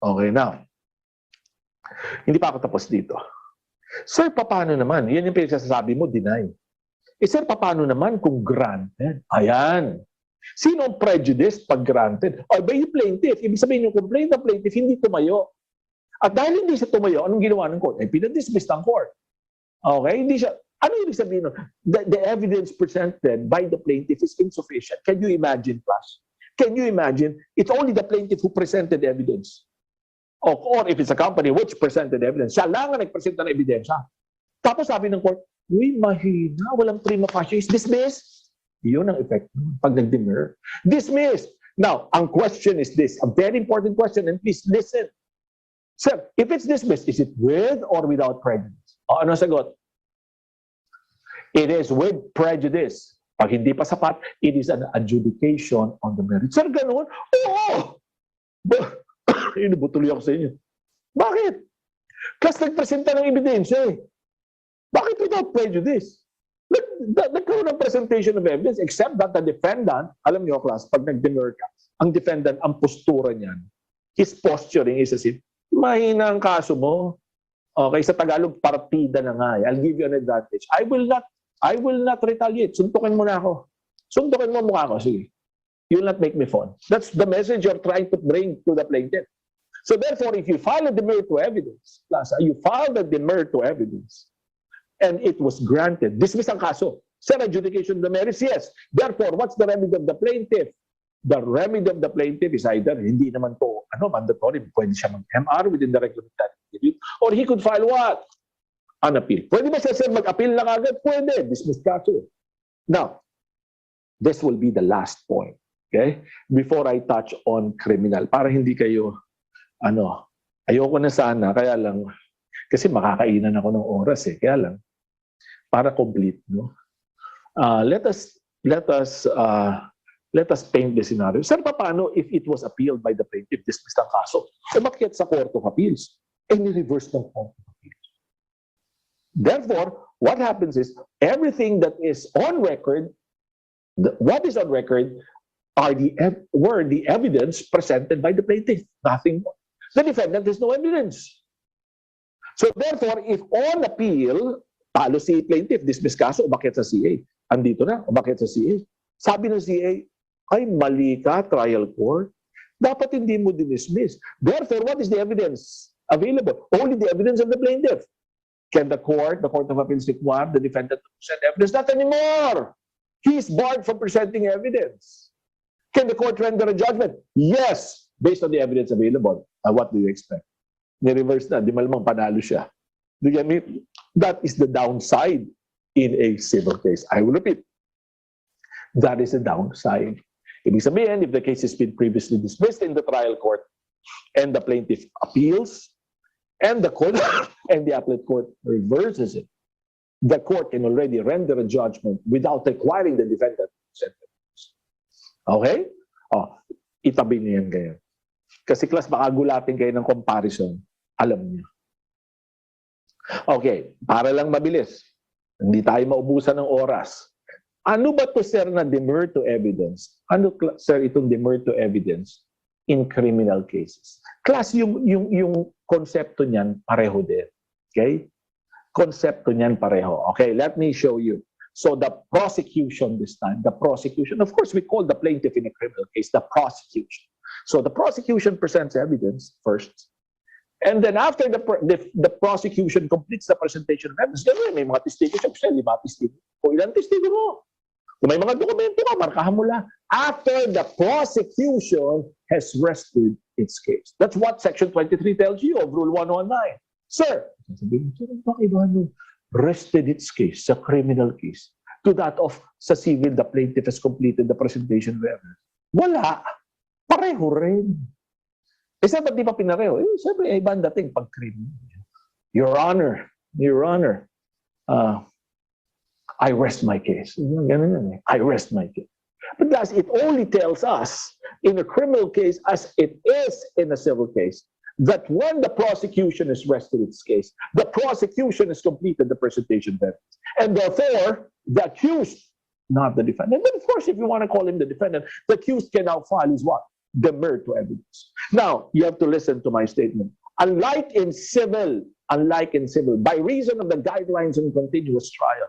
Okay, now. Hindi pa ako tapos dito. Sir, paano naman? Yan yung pinagsasabi mo, deny. Sir, paano naman kung granted? Ayan. Sino ang prejudice pag granted? O, ba yung plaintiff? Ibig sabihin yung complaint ng plaintiff, hindi tumayo. At dahil hindi siya tumayo, anong ginawa ng court? Pinadismiss ng court. Okay? Hindi siya, ano ibig sabihin? The evidence presented by the plaintiff is insufficient. Can you imagine, class? Can you imagine? It's only the plaintiff who presented evidence. Or if it's a company which presented evidence, siya lang ang nagpresenta ng ebidensya. Tapos sabi ng court, uy, mahina, walang prima facie, is dismissed. Yun ang effect pag nag-demur. Dismissed. Now, ang question is this, a very important question, and please listen. Sir, if it's dismissed, is it with or without prejudice? O, ano sagot? It is with prejudice. Pag hindi pa sapat, it is an adjudication on the merits. Sir, ganun? Oo! Inubutuloy ako sa inyo. Bakit? Kasi nagpresenta ng ebidensya eh. Bakit without prejudice? Nagkaroon ng presentation of evidence except that the defendant, alam niyo class, pag nag-demur ka, ang defendant, ang postura niyan, his posturing is as if, mahina ang kaso mo. Okay, sa Tagalog, partida na nga. I'll give you an advantage. I will not retaliate. Suntukin mo na ako. Suntukin mo mukha ko. Sige. You will not make me fall. That's the message you're trying to bring to the plaintiff. So therefore, if you file a demur to evidence, you filed a demur to evidence, and it was granted, dismiss ang kaso. Sir, adjudication of the merits, yes. Therefore, what's the remedy of the plaintiff? The remedy of the plaintiff is either, hindi naman to, mandatory, pwede siya mag-MR within the regulamentary period, or he could file what? An appeal. Pwede ba siya, sir, mag-appeal na agad? Pwede. Dismiss kaso. Now, this will be the last point. Okay? Before I touch on criminal, para hindi kayo, ayoko na sana, kaya lang, kasi makakainan ako ng oras eh, kaya lang, para complete, no? Let us paint the scenario. Sir, paano if it was appealed by the plaintiff, dismissed ang kaso? Umakyat sa Court of Appeals, ni-reverse ng Court of Appeals. Therefore, what happens is, everything that is on record, what is on record, were the evidence presented by the plaintiff. Nothing more. The defendant has no evidence. So therefore, if on appeal, talo si plaintiff, dismiss kaso, umakyat sa CA. Andito na, umakyat sa CA. Sabi ng CA, ay mali ka, trial court. Dapat hindi mo dinismiss. Therefore, what is the evidence available? Only the evidence of the plaintiff. Can the Court of Appeals require the defendant to present evidence? Not anymore. He is barred from presenting evidence. Can the court render a judgment? Yes, based on the evidence available. What do you expect? Ni-reverse na, di malamang panalo siya. Do you get me? That is the downside in a civil case. I will repeat. That is the downside. Ibig sabihin, if the case has been previously dismissed in the trial court and the plaintiff appeals and the court and the appellate court reverses it, the court can already render a judgment without requiring the defendant to present evidence. Okay? Itabi niyo yan ganyan. Kasi class, baka gulatin kayo ng comparison. Alam niyo. Okay, para lang mabilis. Hindi tayo maubusan ng oras. Ano ba to, sir, na demur to evidence? Ano, sir, itong demur to evidence in criminal cases? Class, yung konsepto niyan, pareho din. Okay? Konsepto niyan, pareho. Okay, let me show you. So the prosecution this time, of course, we call the plaintiff in a criminal case the prosecution. So the prosecution presents evidence first. And then after the prosecution completes the presentation of evidence, gano'n, may mga testigo siya, 5 testigo. Kung ilang testigo mo, kung may mga dokumento ka, markahan mo lang. After the prosecution has rested its case. That's what Section 23 tells you of Rule 119. Sir, sabihin mo, bakit ba rested its case sa criminal case to that of sa civil, the plaintiff has completed the presentation of evidence? Wala. Pareho rin. Ba't di pa pinareho? Siyempre, ibang dating pag criminal. Your Honor, I rest my case. Ganun yan eh. I rest my case. But thus, it only tells us in a criminal case as it is in a civil case that when the prosecution has rested its case, the prosecution has completed the presentation of evidence. And therefore, the accused, not the defendant. But of course, if you want to call him the defendant, the accused can now file his what? Demur to evidence. Now, you have to listen to my statement. Unlike in civil, by reason of the guidelines in continuous trial,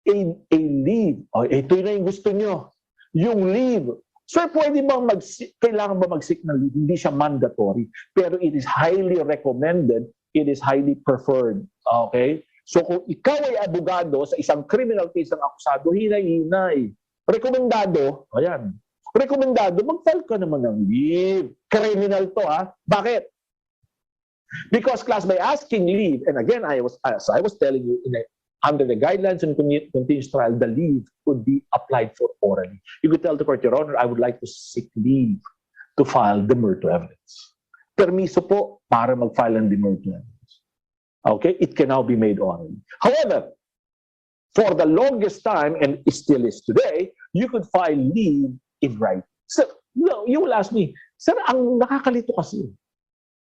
a leave, ito na yung gusto nyo, yung leave. Sir, pwede bang kailangan ba mag-seek ng leave? Hindi siya mandatory, pero it is highly recommended, it is highly preferred. Okay? So kung ikaw ay abogado sa isang criminal case ng akusado, hinay-hinay. Rekomendado, ayan, rekomendado, mag-file ka naman ng leave. Criminal to, ha? Bakit? Because class, by asking leave, and again, as I was telling you, under the guidelines and continuous trial, the leave could be applied for orally. You could tell the court, Your Honor, I would like to seek leave to file demur to evidence. Permiso po para mag-file ng demur to evidence. Okay? It can now be made orally. However, for the longest time, and it still is today, you could file leave in writing. So, you will ask me, Sir, ang nakakalito kasi,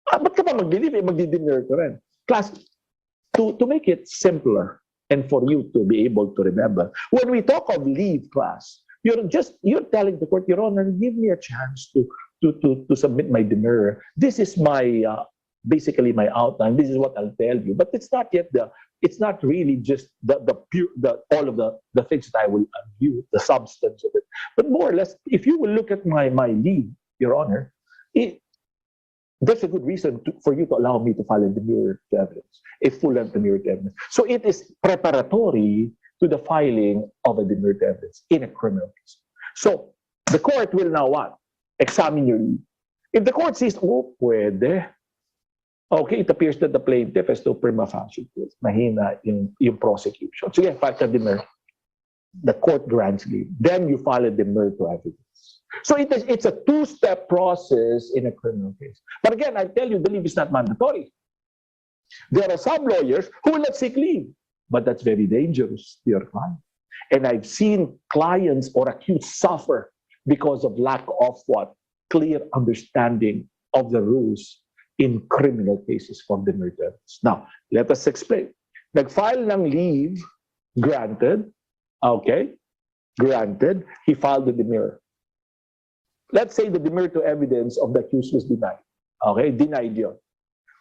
ba't ka pa mag-leave? Magdi-demur ka rin. Class, to make it simpler, and for you to be able to remember, when we talk of leave, class, you're telling the court, Your Honor, give me a chance to submit my demurrer. This is my basically my outline. This is what I'll tell you. But it's not yet it's not really just all of the things that I will unview, the substance of it. But more or less, if you will look at my leave, Your Honor, there's a good reason for you to allow me to file a demurrer to evidence, a full-length demurrer to evidence. So it is preparatory to the filing of a demurrer to evidence in a criminal case. So the court will now what? Examine your leave. If the court says, oh, pwede. Okay, it appears that the plaintiff has no prima facie case. Mahina yung prosecution. Sige, file ka demurrer. The court grants leave. Then you file a demurrer to evidence. So it's a two-step process in a criminal case. But again, I tell you, the leave is not mandatory. There are some lawyers who will not seek leave, but that's very dangerous to your client. And I've seen clients or accused suffer because of lack of what? Clear understanding of the rules in criminal cases for demurrer to evidence. Now, let us explain. Nag-file ng leave, granted, okay, granted, he filed the demurrer. Let's say the demurrer to evidence of the accused was denied. Okay, denied yun.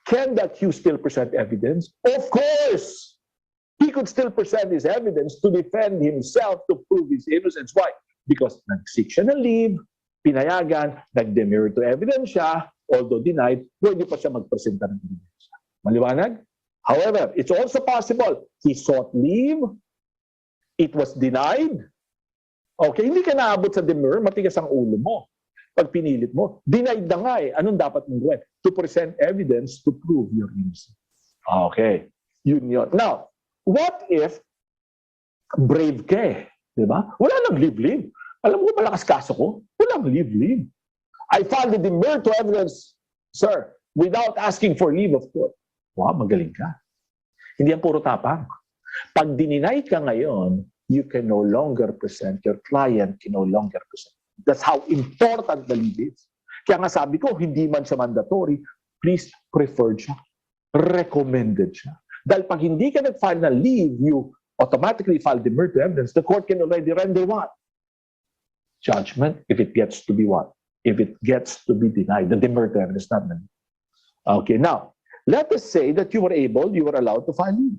Can the accused still present evidence? Of course! He could still present his evidence to defend himself, to prove his innocence. Why? Because nag-seek siya ng leave, pinayagan, nag-demurrer to evidence siya, although denied, pwede pa siya magpresenta ng evidence. Maliwanag? However, it's also possible he sought leave, it was denied. Okay, hindi ka naabot sa demurrer, matigas ang ulo mo. Pag pinilit mo, denied na nga eh. Anong dapat mong gawin? To present evidence to prove your innocence. Okay, yun yun. Now, what if brave ka eh? Diba? Wala nang leave. Alam mo, malakas kaso ko. Walang leave. I filed the demurrer to evidence, sir, without asking for leave of court. Wow, magaling ka. Hindi yan puro tapang. Pag dininay ka ngayon, you can no longer present, your client can no longer present. That's how important the leave is. Kaya nga sabi ko, hindi man siya mandatory, please preferred siya. Recommended siya. Dahil pag hindi ka nag-file na leave, you automatically file demurrer to evidence, the court can already render what? Judgment if it gets to be what? If it gets to be denied. The demurrer to evidence, not the leave. Okay, now, let us say that you were allowed to file leave.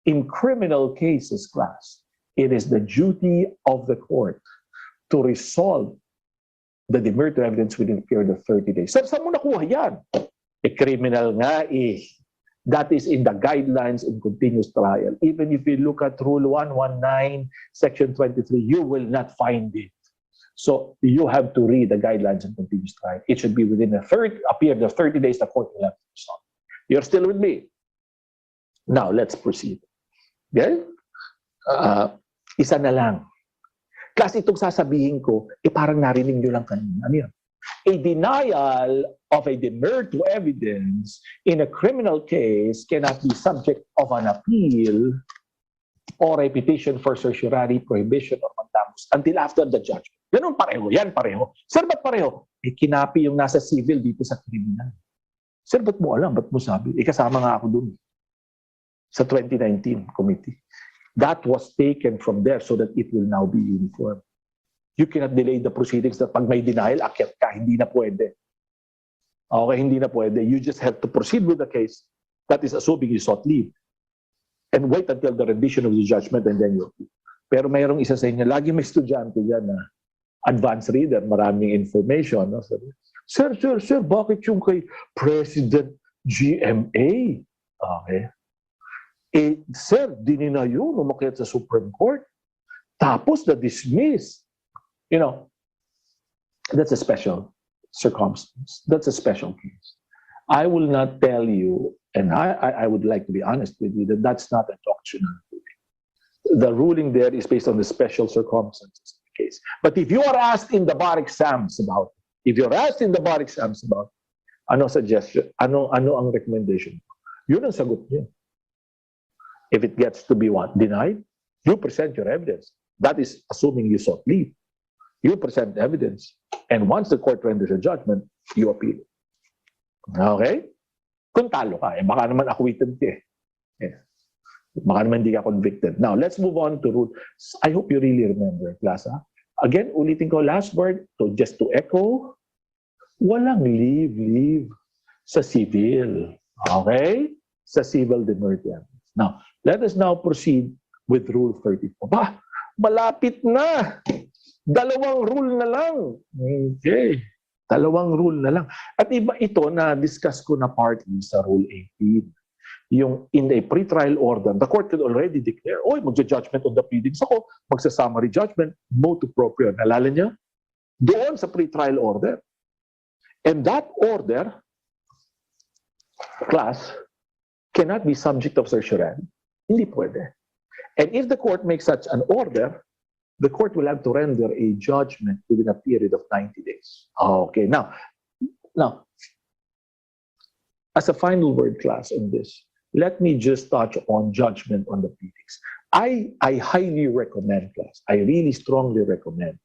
In criminal cases, class, it is the duty of the court to resolve the demurrer to evidence within a period of 30 days. So, saan mo nakuha yan? Criminal nga eh. That is in the guidelines in continuous trial. Even if you look at Rule 119, Section 23, you will not find it. So, you have to read the guidelines in continuous trial. It should be within a period of 30 days, the court will have to resolve. You're still with me? Now, let's proceed. Okay? Isa na lang. Kasi itong sasabihin ko, parang narinig nyo lang kanina. Ano yan? A denial of a demurrer to evidence in a criminal case cannot be subject of an appeal or a petition for certiorari, prohibition, or mandamus until after the judgment. Ganun pareho. Yan pareho. Sir, ba't pareho? Kinapi yung nasa civil dito sa criminal. Sir, ba't mo alam? Ba't mo sabi? Kasama nga ako dun sa 2019 committee. That was taken from there so that it will now be uniform. You cannot delay the proceedings that pag may denial, akyat ka, hindi na pwede. Okay, hindi na pwede. You just have to proceed with the case. That is assuming you sought leave. And wait until the rendition of the judgment and then you appeal. Pero mayroong isa sa inyo, lagi may estudyante dyan na advanced reader, maraming information. No? Sir, bakit yung kay President GMA? Okay. Eh, sir, dinina yun, umakyat sa Supreme Court. Tapos na-dismiss. You know, that's a special circumstance. That's a special case. I will not tell you, and I would like to be honest with you, that that's not a doctrinal ruling. The ruling there is based on the special circumstances of the case. But if you are asked in the bar exams about, ano suggestion, ano ang recommendation, yun ang sagot niyo. If it gets to be what? Denied, you present your evidence. That is assuming you sought leave. You present evidence. And once the court renders a judgment, you appeal. Okay? Kung talo ka, baka naman acquitted ka eh. Yeah. Baka naman hindi ka convicted. Now, let's move on to rule. I hope you really remember, class. Ha? Again, ulitin ko last word. So just to echo, walang leave sa civil. Okay? Sa civil demurrage. Now, let us now proceed with Rule 34. Bah, malapit na! Dalawang rule na lang. Okay. Dalawang rule na lang. At iba ito na discuss ko na partly sa Rule 18. Yung in a pretrial order, the court could already declare, magja-judgment on the pleadings ako, magsa-summary judgment, motu proprio. Nalala niyo? Doon sa pretrial order. And that order, class, cannot be subject of certiorari. Hindi pwede. And if the court makes such an order, the court will have to render a judgment within a period of 90 days. Okay, now, as a final word, class, on this, let me just touch on judgment on the pleadings. I highly recommend, class, I really strongly recommend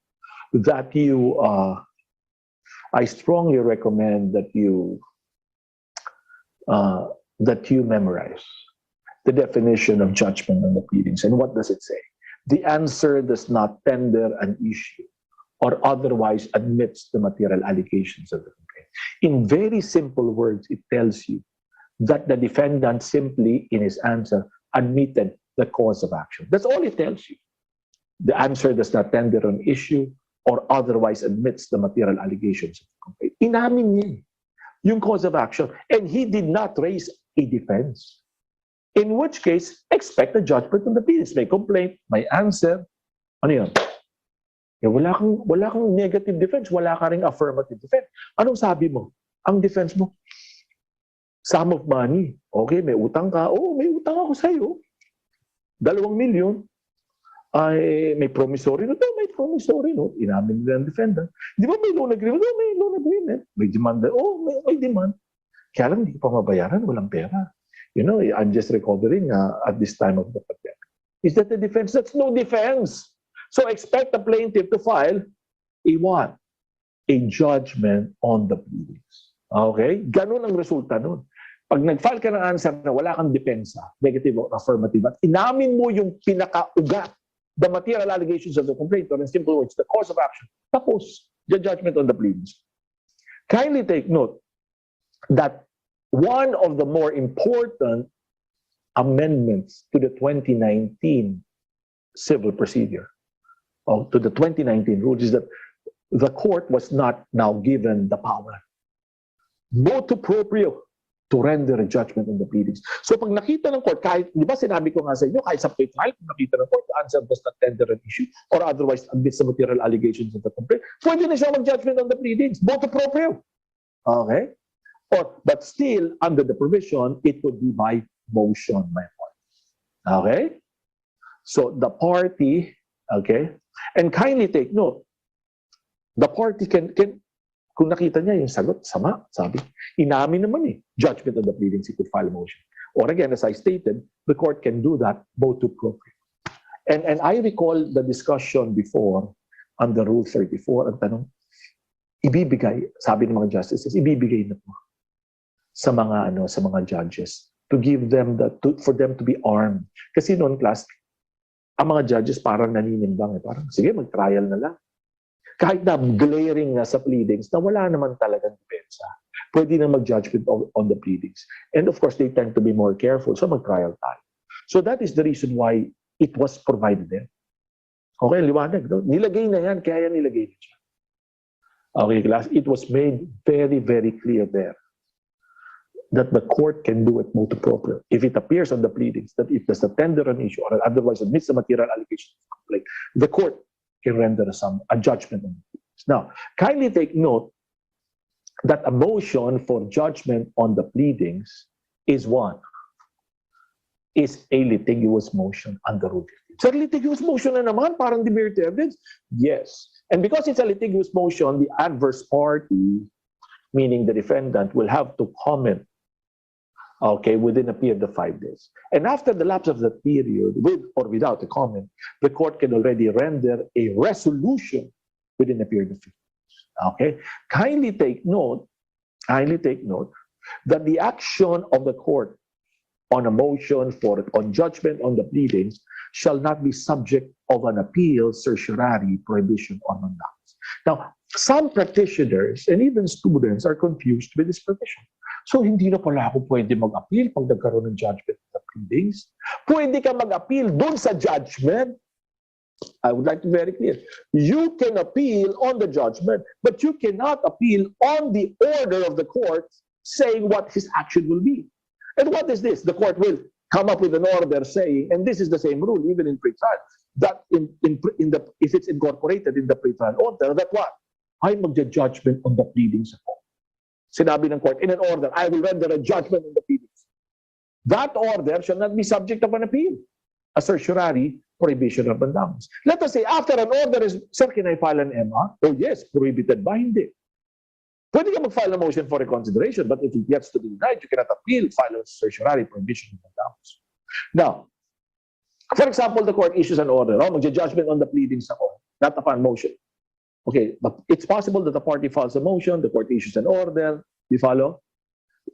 that you, memorize the definition of judgment on the pleadings. And what does it say? The answer does not tender an issue or otherwise admits the material allegations of the complaint. In very simple words, it tells you that the defendant simply, in his answer, admitted the cause of action. That's all it tells you. The answer does not tender an issue or otherwise admits the material allegations of the complaint. Inamin niya yung cause of action, and he did not raise a defense. In which case, expect a judgment on the pleadings. May complaint, may answer. Ano yun? Eh, wala kang negative defense, wala ka ring affirmative defense. Anong sabi mo? Ang defense mo, sum of money. Okay, may utang ka. May utang ako sa'yo. 2 milyon. Ay, may promissory note. May promissory note. Inamin nila ang defendant. Di ba may loan agreement? May loan agreement. May demand. May demand. Kaya lang, hindi pa mabayaran. Walang pera. You know, I'm just recovering at this time of the pandemic. Is that a defense? That's no defense. So expect the plaintiff to file a what? A judgment on the pleadings. Okay? Ganun ang resulta nun. Pag nag-file ka ng answer na wala kang depensa, negative or affirmative, at inamin mo yung pinaka-ugat, the material allegations of the complaint, or in simple words, the cause of action, tapos, the judgment on the pleadings. Kindly take note that one of the more important amendments to the 2019 civil procedure, to the 2019 rules, is that the court was not now given the power motu proprio to render a judgment on the pleadings. So pag nakita ng court, kahit, di ba sinabi ko nga sa inyo, kahit sa pre-trial, pag nakita ng court, the answer does not tender an issue or otherwise admits the material allegations of the complaint, pwede na siya mag-judgment on the pleadings, motu proprio. Okay? But still, under the provision, it would be by motion, my point. Okay? So the party, okay, and kindly take note, the party can kung nakita niya yung sagot, sama, sabi, inamin naman judgment on the pleadings, he could file a motion. Or again, as I stated, the court can do that motu proprio. And I recall the discussion before under Rule 34, ang tanong, ibibigay, sabi ng mga justices, ibibigay na po sa mga judges to give them for them to be armed. Kasi noon, class, ang mga judges parang naninimbang parang sige, mag-trial na lang. Kahit na glaring nga sa pleadings na wala naman talagang depensa. pwede na mag-judgment on the pleadings. And of course, they tend to be more careful. So mag-trial tayo. So that is the reason why it was provided there. Okay, liwanag. No? Nilagay na yan, kaya yan nilagay na siya. Okay, class, it was made very, very clear there that the court can do it motu proprio if it appears on the pleadings that it does not tender an issue or otherwise admits the material allegations of complaint. The court can render a judgment on the pleadings. Now, kindly take note that a motion for judgment on the pleadings is a litigious motion under Rule 15. So, litigious motion na naman, parang demerit evidence? Yes. And because it's a litigious motion, the adverse party, meaning the defendant, will have to comment, okay, within a period of 5 days. And after the lapse of that period, with or without a comment, the court can already render a resolution within a period of 15 days. Okay? Kindly take note that the action of the court on a motion on judgment on the pleadings shall not be subject of an appeal, certiorari, prohibition, or mandamus. Now, some practitioners and even students are confused with this provision. So, hindi na pala ako pwede mag-appeal pag nagkaroon ng judgment on the pleadings. Pwede ka mag-appeal dun sa judgment. I would like to be very clear. You can appeal on the judgment, but you cannot appeal on the order of the court saying what his action will be. And what is this? The court will come up with an order saying, and this is the same rule even in pre-trial, that if it's incorporated in the pre-trial order, that what? Ay magja-judgment on the pleadings ako. Sinabi ng court, in an order, I will render a judgment on the pleadings. That order shall not be subject of an appeal. A certiorari, prohibition of mandamus. Let us say, after an order is, sir, can I file an MR? Oh yes, prohibited ba? Hindi. Pwede ka mag-file a motion for reconsideration, but if it gets to be denied, you cannot appeal, file a certiorari, prohibition of mandamus. Now, for example, the court issues an order, magja-judgment on the pleadings ako, not upon motion. Okay, but it's possible that the party files a motion, the court issues an order, you follow?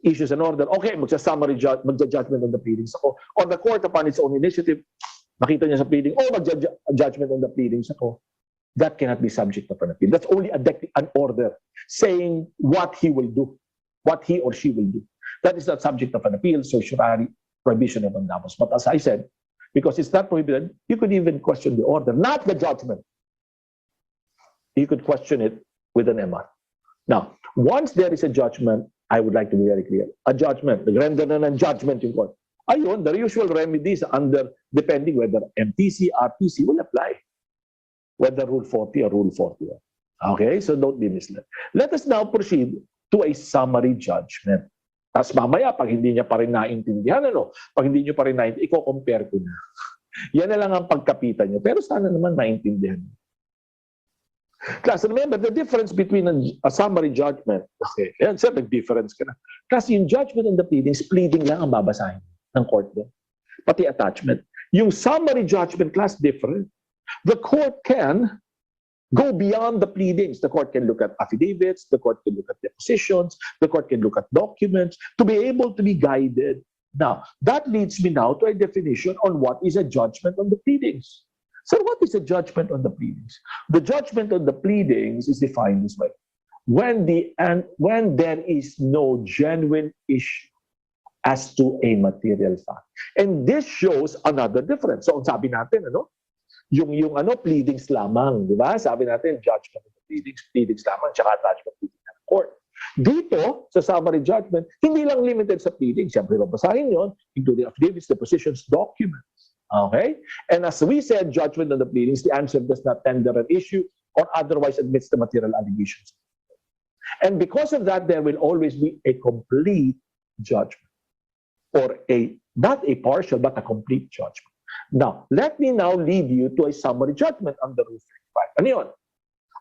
Issues an order, okay, magja-judgment on the pleadings ako. Or the court upon its own initiative, nakita niya sa pleading, magja-judgment on the pleadings ako. That cannot be subject of an appeal. That's only an order saying what he will do, what he or she will do. That is not subject of an appeal, certiorari, prohibition of mandamus. But as I said, because it's not prohibited, you could even question the order, not the judgment. You could question it with an MR. Now, once there is a judgment, I would like to be very clear. A judgment, the render na ng judgment yung court. Ayun, the usual remedies depending whether MPC, RPC will apply. Whether Rule 40 or Rule 41. Okay, so don't be misled. Let us now proceed to a summary judgment. Tapos mamaya, pag hindi niya pa rin naintindihan, pag hindi niyo pa rin naintindihan, i-compare ko na. Yan na lang ang pagkapitan niyo. Pero sana naman maintindihan niyo. Class, remember, the difference between a summary judgment, okay, yan, sir, nag-difference ka na. Class, yung judgment and the pleadings, pleading lang ang babasahin ng court doon. Pati attachment. Yung summary judgment, class, different. The court can go beyond the pleadings. The court can look at affidavits, the court can look at depositions, the court can look at documents to be able to be guided. Now, that leads me now to a definition on what is a judgment on the pleadings. So what is a judgment on the pleadings? The judgment on the pleadings is defined this way. When there is no genuine issue as to a material fact. And this shows another difference. So, sabi natin, yung pleadings lamang, di ba? Sabi natin, judgment of the pleadings lamang, tsaka attachment pleading ng court. Dito, sa summary judgment, hindi lang limited sa pleadings. Siyempre, babasahin yon, including affidavits, depositions, documents. Okay? And as we said, judgment on the pleadings, the answer does not tender an issue or otherwise admits the material allegations. And because of that, there will always be a complete judgment. Or not a partial, but a complete judgment. Now, let me now lead you to a summary judgment under Rule 35. Ano yun?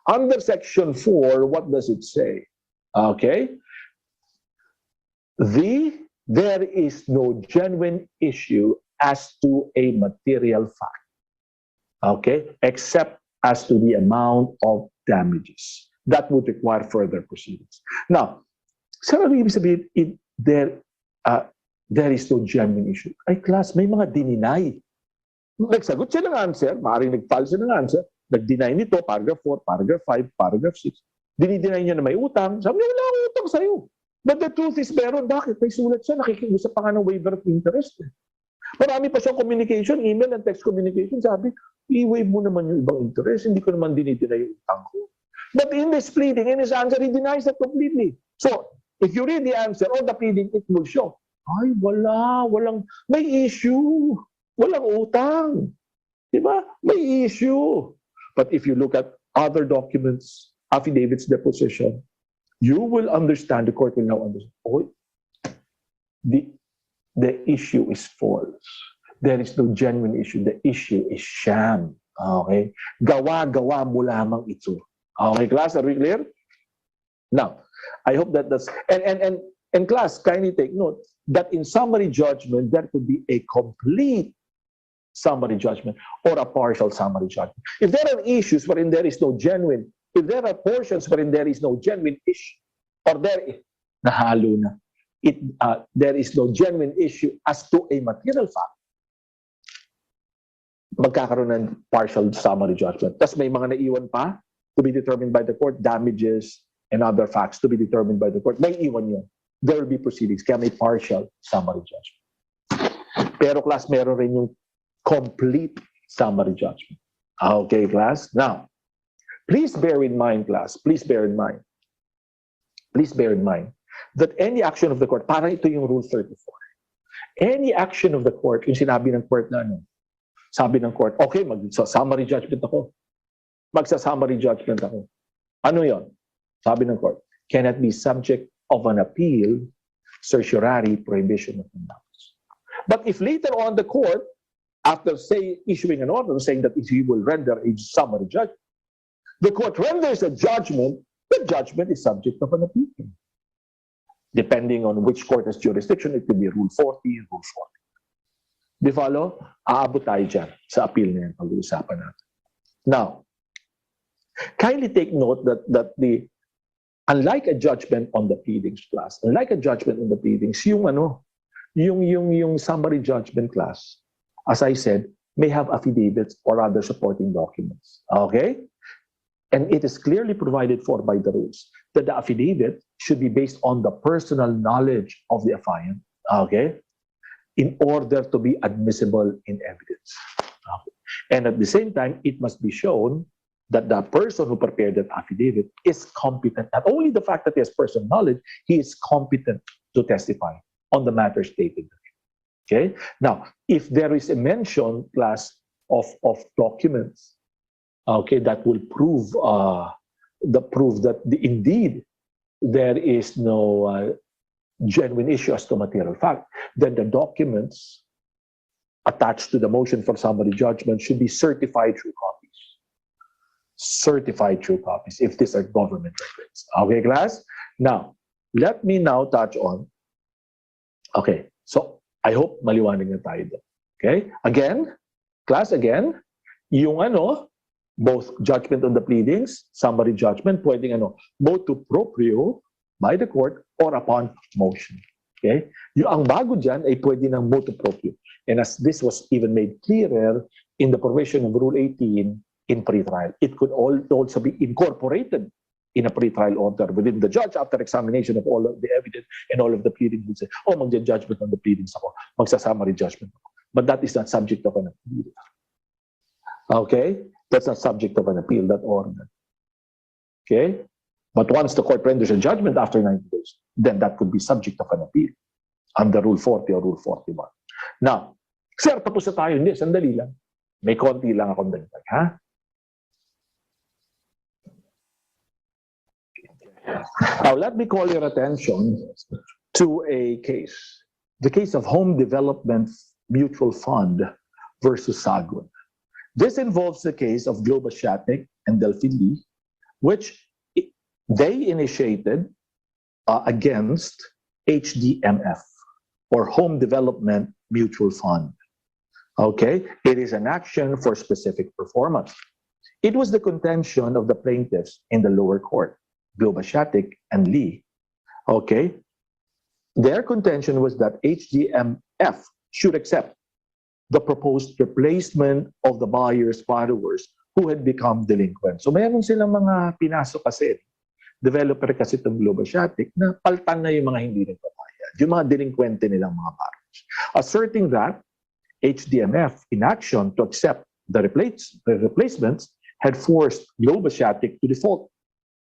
Under Section 4, what does it say? Okay? There is no genuine issue as to a material fact. Okay? Except as to the amount of damages. That would require further proceedings. Now, sabi ibig sabihin, there is no genuine issue. Ay, class, may mga dininay. Nagsagot siya ng answer, maaaring nag-file siya ng answer, nag-deny nito, paragraph 4, paragraph 5, paragraph 6. Dinideny niya na may utang, sabi niya, wala akong utang sa'yo. But the truth is, meron. Bakit? May sulat siya. Nakikiusap pa nga ng waiver of interest. Marami pa siyang communication, email and text communication. Sabi, i-waive mo naman yung ibang interest. Hindi ko naman dinideny yung utang ko. But in this pleading, in his answer, he denies that completely. So, if you read the answer or the pleading, it will show, ay, may issue. Walang utang. Diba? May issue. But if you look at other documents, affidavits, deposition, you will understand, the court will now understand, oh, the issue is false. There is no genuine issue. The issue is sham. Okay? Gawa-gawa mo lamang ito. Okay, class, are we clear? Now, I hope that that's, and class, kindly take note that in summary judgment, there could be a complete summary judgment or a partial summary judgment. If there are issues wherein there is no genuine, if there are portions wherein there is no genuine issue, or nahalo na, there is no genuine issue as to a material fact, magkakaroon ng partial summary judgment. Tapos may mga naiwan pa to be determined by the court, damages and other facts to be determined by the court. May iwan yun. There will be proceedings. Kaya may partial summary judgment. Pero class, meron rin yung complete summary judgment. Okay, class? Now, please bear in mind, class, please bear in mind that any action of the court, parang ito yung Rule 34, any action of the court, yung sinabi ng court na sabi ng court, okay, mag-summary judgment ako. Magsa-summary judgment ako. Ano yon? Sabi ng court, cannot be subject of an appeal, certiorari, prohibition of conduct. But if later on the court, after issuing an order saying that he will render a summary judgment, the court renders a judgment, the judgment is subject of an appeal. Depending on which court has jurisdiction, it could be Rule 40, Rule 40. Di follow? Aabot tayo dyan sa appeal na yan, pag-uusapan natin. Now, kindly take note that unlike a judgment on the pleadings class, unlike a judgment on the pleadings, yung summary judgment class, as I said, may have affidavits or other supporting documents. Okay? And it is clearly provided for by the rules that the affidavit should be based on the personal knowledge of the affiant, okay, in order to be admissible in evidence. Okay. And at the same time, it must be shown that the person who prepared that affidavit is competent. Not only the fact that he has personal knowledge, he is competent to testify on the matter stated. Okay? Now, if there is a mention, class, of documents, okay, that will prove that indeed there is no genuine issue as to material fact, then the documents attached to the motion for summary judgment should be certified through copies. Certified through copies, if these are government records. Okay, class? Now, let me now touch on, okay, so I hope maliwanag na tayo doon. Okay? Again, class, again, yung both judgment on the pleadings, summary judgment, pwedeng motu proprio by the court or upon motion. Okay? Yung ang bago dyan ay pwede ng motu proprio. And as this was even made clearer in the provision of Rule 18 in pretrial, it could also be incorporated in a pretrial order within the judge after examination of all of the evidence and all of the pleadings. Would say, oh, magja-judgment on the pleadings ako, magsa-summary judgment ako. But that is not subject of an appeal. Okay? That's not subject of an appeal, that order. Okay? But once the court renders a judgment after 90 days, then that could be subject of an appeal under Rule 40 or Rule 41. Now, sir, tapos na tayo. Hindi, sandali lang. May konti lang akong dagdag, ha? Now, let me call your attention to a case. The case of Home Development Mutual Fund versus Sagun. This involves the case of Globashatic and Delphine Lee, which they initiated against HDMF, or Home Development Mutual Fund. Okay? It is an action for specific performance. It was the contention of the plaintiffs in the lower court, Globashatic and Lee. Okay? Their contention was that HDMF should accept the proposed replacement of the buyer's borrowers who had become delinquent. So mayroon silang mga pinasok kasi developer kasi itong Globasiatic na paltan na yung mga hindi nagpapayad, yung mga delinquente nilang mga borrowers. Asserting that HDMF inaction to accept the replacements had forced Globasiatic to default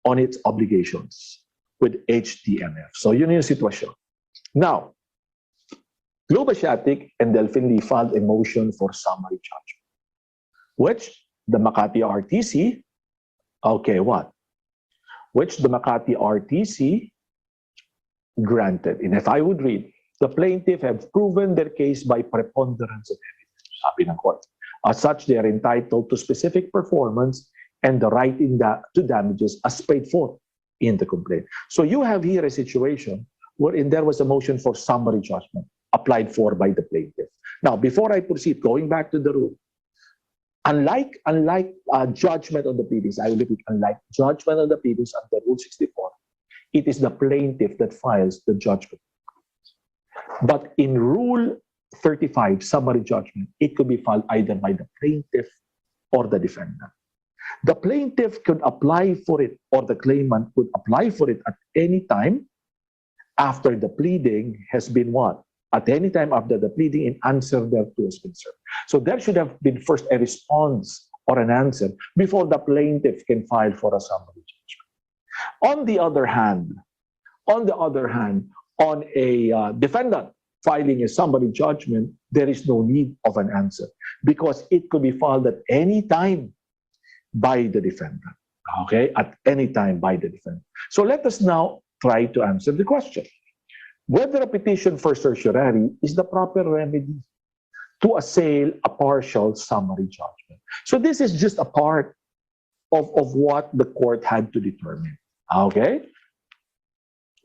on its obligations with HDMF. So yun yung sitwasyon. Now, Globasiatic and Delphin Lee filed a motion for summary judgment, which the Makati RTC, which the Makati RTC granted. And if I would read, the plaintiff have proven their case by preponderance of evidence, sabi ng court. As such, they are entitled to specific performance and the right to damages as paid for in the complaint. So you have here a situation wherein there was a motion for summary judgment applied for by the plaintiff. Now, before I proceed, going back to the rule, unlike judgment on the pleadings, I will repeat, unlike judgment on the pleadings under Rule 64, it is the plaintiff that files the judgment. But in Rule 35, summary judgment, it could be filed either by the plaintiff or the defendant. The plaintiff could apply for it, or the claimant could apply for it at any time after the pleading has been what? At any time after the pleading in answer thereto has been served. So there should have been first a response or an answer before the plaintiff can file for a summary judgment. On the other hand, on a defendant filing a summary judgment, there is no need of an answer because it could be filed at any time by the defendant. Okay, at any time by the defendant. So let us now try to answer the question. Whether a petition for certiorari is the proper remedy to assail a partial summary judgment. So this is just a part of what the court had to determine. Okay?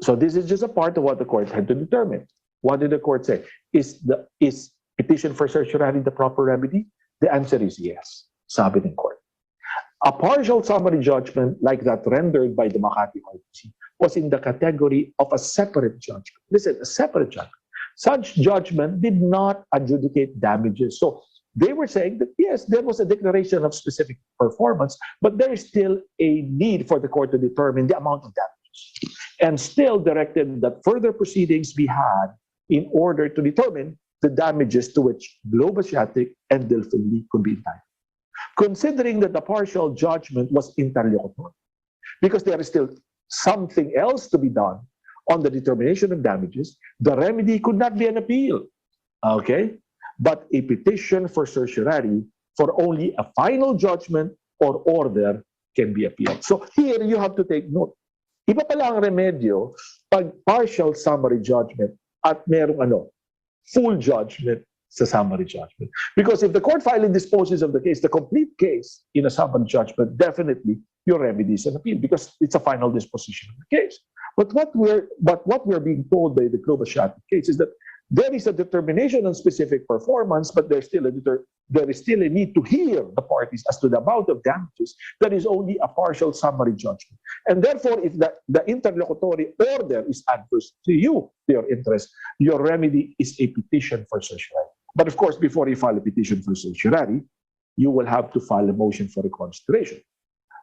So this is just a part of what the court had to determine. What did the court say? Is petition for certiorari the proper remedy? The answer is yes, sabi ng court. A partial summary judgment like that rendered by the Makati RTC was in the category of a separate judgment. Listen, a separate judgment. Such judgment did not adjudicate damages. So they were saying that yes, there was a declaration of specific performance, but there is still a need for the court to determine the amount of damages, and still directed that further proceedings be had in order to determine the damages to which Globasiatic and Delphin Lee could be entitled. Considering that the partial judgment was interlocutory, because there is still something else to be done on the determination of damages, the remedy could not be an appeal, okay? But a petition for certiorari for only a final judgment or order can be appealed. So here you have to take note. Iba pala ang remedyo pag partial summary judgment at merong full judgment sa summary judgment. Because if the court finally disposes of the case, the complete case in a summary judgment, definitely your remedy is an appeal because it's a final disposition of the case. But what we're being told by the Globasiatic case is that there is a determination on specific performance, but there is still a need to hear the parties as to the amount of damages. That is only a partial summary judgment. And therefore, if the interlocutory order is adverse to you, to your interest, your remedy is a petition for certiorari. But of course, before you file a petition for certiorari, you will have to file a motion for reconsideration,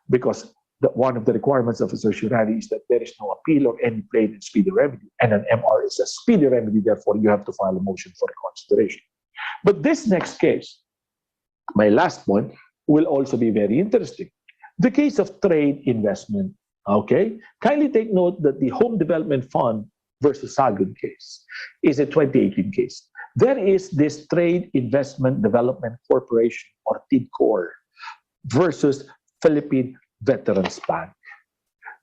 because one of the requirements of a certiorari is that there is no appeal or any plain and speedy remedy, and an MR is a speedy remedy, therefore you have to file a motion for reconsideration. But this next case, my last one, will also be very interesting. The case of trade investment, okay? Kindly take note that the Home Development Fund versus Sagun case is a 2018 case. There is this Trade Investment Development Corporation, or TIDCOR, versus Philippine Veterans Bank.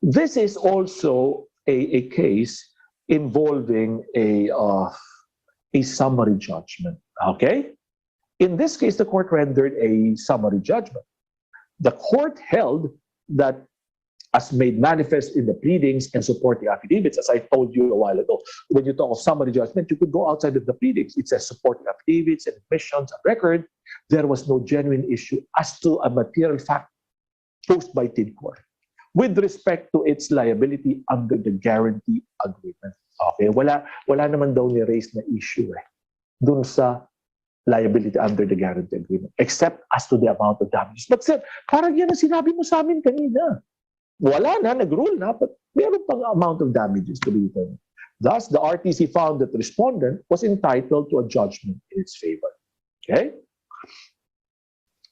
This is also a case involving a summary judgment, okay? In this case, the court rendered a summary judgment. The court held that, as made manifest in the pleadings and supporting affidavits, as I told you a while ago, when you talk of summary judgment, you could go outside of the pleadings. It says supporting affidavits and admissions and record. There was no genuine issue as to a material fact posed by TIDCOR with respect to its liability under the guarantee agreement. Okay, wala naman daw ni-raise na issue dun sa liability under the guarantee agreement, except as to the amount of damages. But sir, parang yan ang sinabi mo sa amin kanina. wala na, nag-rule na, but meron pang amount of damages to be determined. Thus, the RTC found that the respondent was entitled to a judgment in its favor. Okay?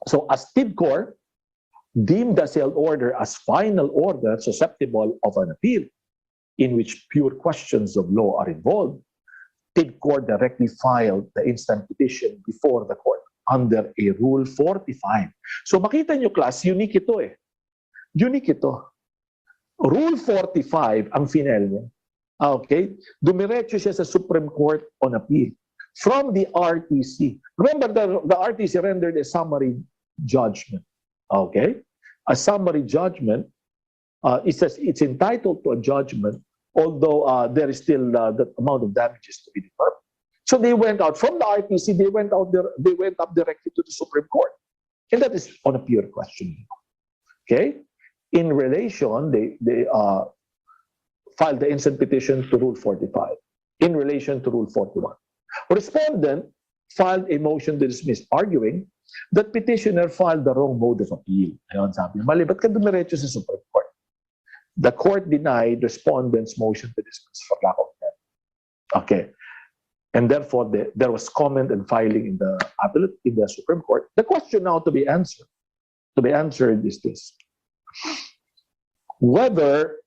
So, as TIBCOR deemed the sale order as final order susceptible of an appeal, in which pure questions of law are involved, TIBCOR directly filed the instant petition before the court under a Rule 45. So makita nyo, class, unique ito eh. Unique ito. Rule 45 ang final niya. Okay? Dumiretso siya sa Supreme Court on appeal from the RTC. Remember, the RTC rendered a summary judgment. Okay? A summary judgment, it says it's entitled to a judgment, although there is still the amount of damages to be determined. So they went out from the RTC, they went up directly to the Supreme Court. And that is on a pure question. Okay? In relation, they filed the instant petition to Rule 45 in relation to Rule 41. Respondent filed a motion to dismiss, arguing that petitioner filed the wrong mode of appeal. Ayun, sabi, mali, ba't ka dumiretso sa Supreme Court? The court denied respondent's motion to dismiss for lack of merit. Okay. And therefore, there was comment and filing in the appellate in the Supreme Court. The question now to be answered is this: whether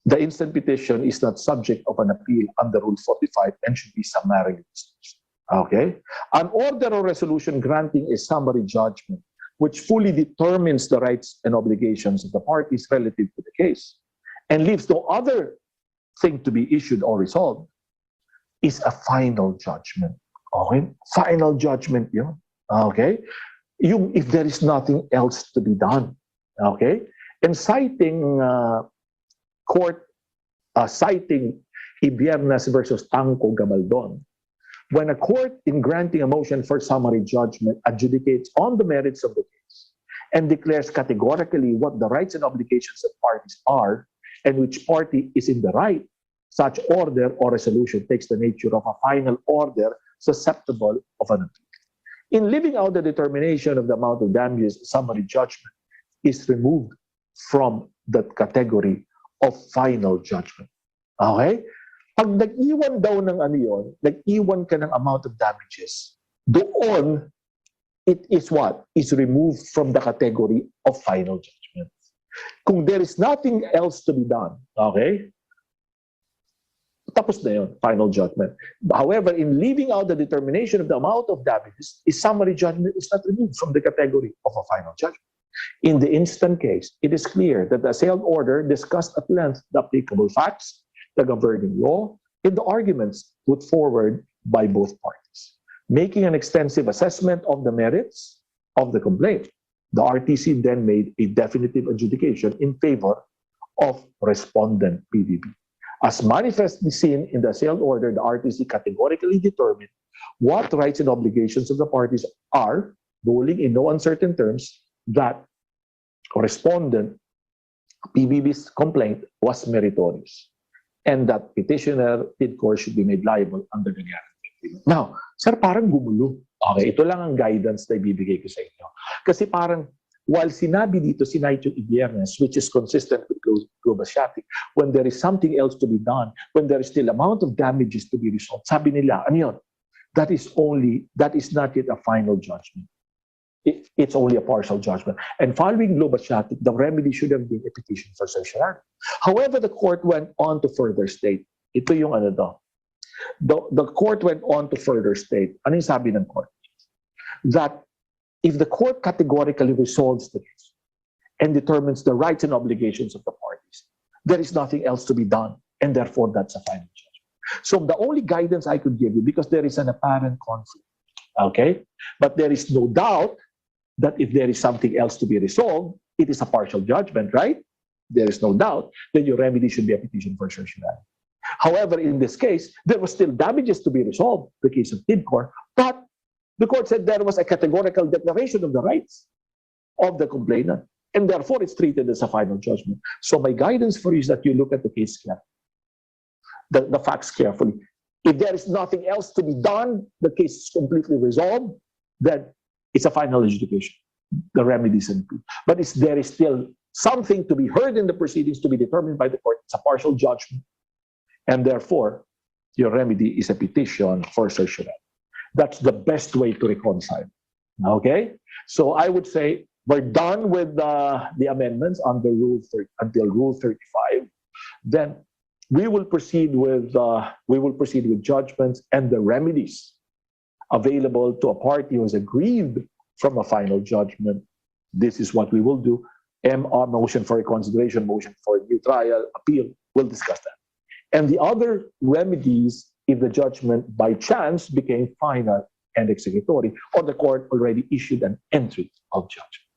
the instant petition is not subject of an appeal under Rule 45 and should be summarily dismissed. Okay? An order or resolution granting a summary judgment which fully determines the rights and obligations of the parties relative to the case and leaves no other thing to be issued or resolved is a final judgment. Okay? Final judgment yun. Okay? If there is nothing else to be done. Okay? And citing citing Ibiernas versus Tanco Gabaldon, when a court in granting a motion for summary judgment adjudicates on the merits of the case and declares categorically what the rights and obligations of parties are and which party is in the right, such order or resolution takes the nature of a final order susceptible of an appeal. In leaving out the determination of the amount of damages, summary judgment is removed from that category of final judgment. Okay? Pag nag-iwan daw ng ano yun, nag-iwan ka ng amount of damages, doon, it is what? Is removed from the category of final judgment. Kung there is nothing else to be done, okay? Tapos na yun, final judgment. However, in leaving out the determination of the amount of damages, is summary judgment is not removed from the category of a final judgment. In the instant case, it is clear that the sale order discussed at length the applicable facts, the governing law, and the arguments put forward by both parties, making an extensive assessment of the merits of the complaint. The RTC then made a definitive adjudication in favor of respondent PBB. As manifestly seen in the sale order, the RTC categorically determined what rights and obligations of the parties are, ruling in no uncertain terms that respondent PBB's complaint was meritorious and that petitioner TIDCOR should be made liable under the guarantee agreement. Now, sir, parang gumulo. Okay, ito lang ang guidance na ibibigay ko sa inyo. Kasi parang, while sinabi dito, sinayit yung Ibiernes, which is consistent with Globasiatic, when there is something else to be done, when there is still amount of damages to be resolved, sabi nila, ano yun? That is not yet a final judgment. It's only a partial judgment. And following Globasiatic, the remedy should have been a petition for certiorari. However, the court went on to further state, ito yung ano daw, the court went on to further state, ano yung sabi ng court? That if the court categorically resolves the case and determines the rights and obligations of the parties, there is nothing else to be done, and therefore that's a final judgment. So the only guidance I could give you, because there is an apparent conflict, okay? But there is no doubt that if there is something else to be resolved, it is a partial judgment, right? There is no doubt that your remedy should be a petition for certiorari. However, in this case, there was still damages to be resolved, the case of TIDCOR, but the court said there was a categorical declaration of the rights of the complainant, and therefore it's treated as a final judgment. So my guidance for you is that you look at the case carefully, the facts carefully. If there is nothing else to be done, the case is completely resolved, then it's a final adjudication. The remedy is in appeal. But there is still something to be heard in the proceedings to be determined by the court. It's a partial judgment. And therefore, your remedy is a petition for certiorari. That's the best way to reconcile. Okay? So I would say we're done with the amendments under until Rule 35. Then we will proceed with judgments and the remedies available to a party who has agreed from a final judgment. This is what we will do. Motion for reconsideration, motion for new trial, appeal. We'll discuss that. And the other remedies, if the judgment by chance became final and executory, or the court already issued an entry of judgment.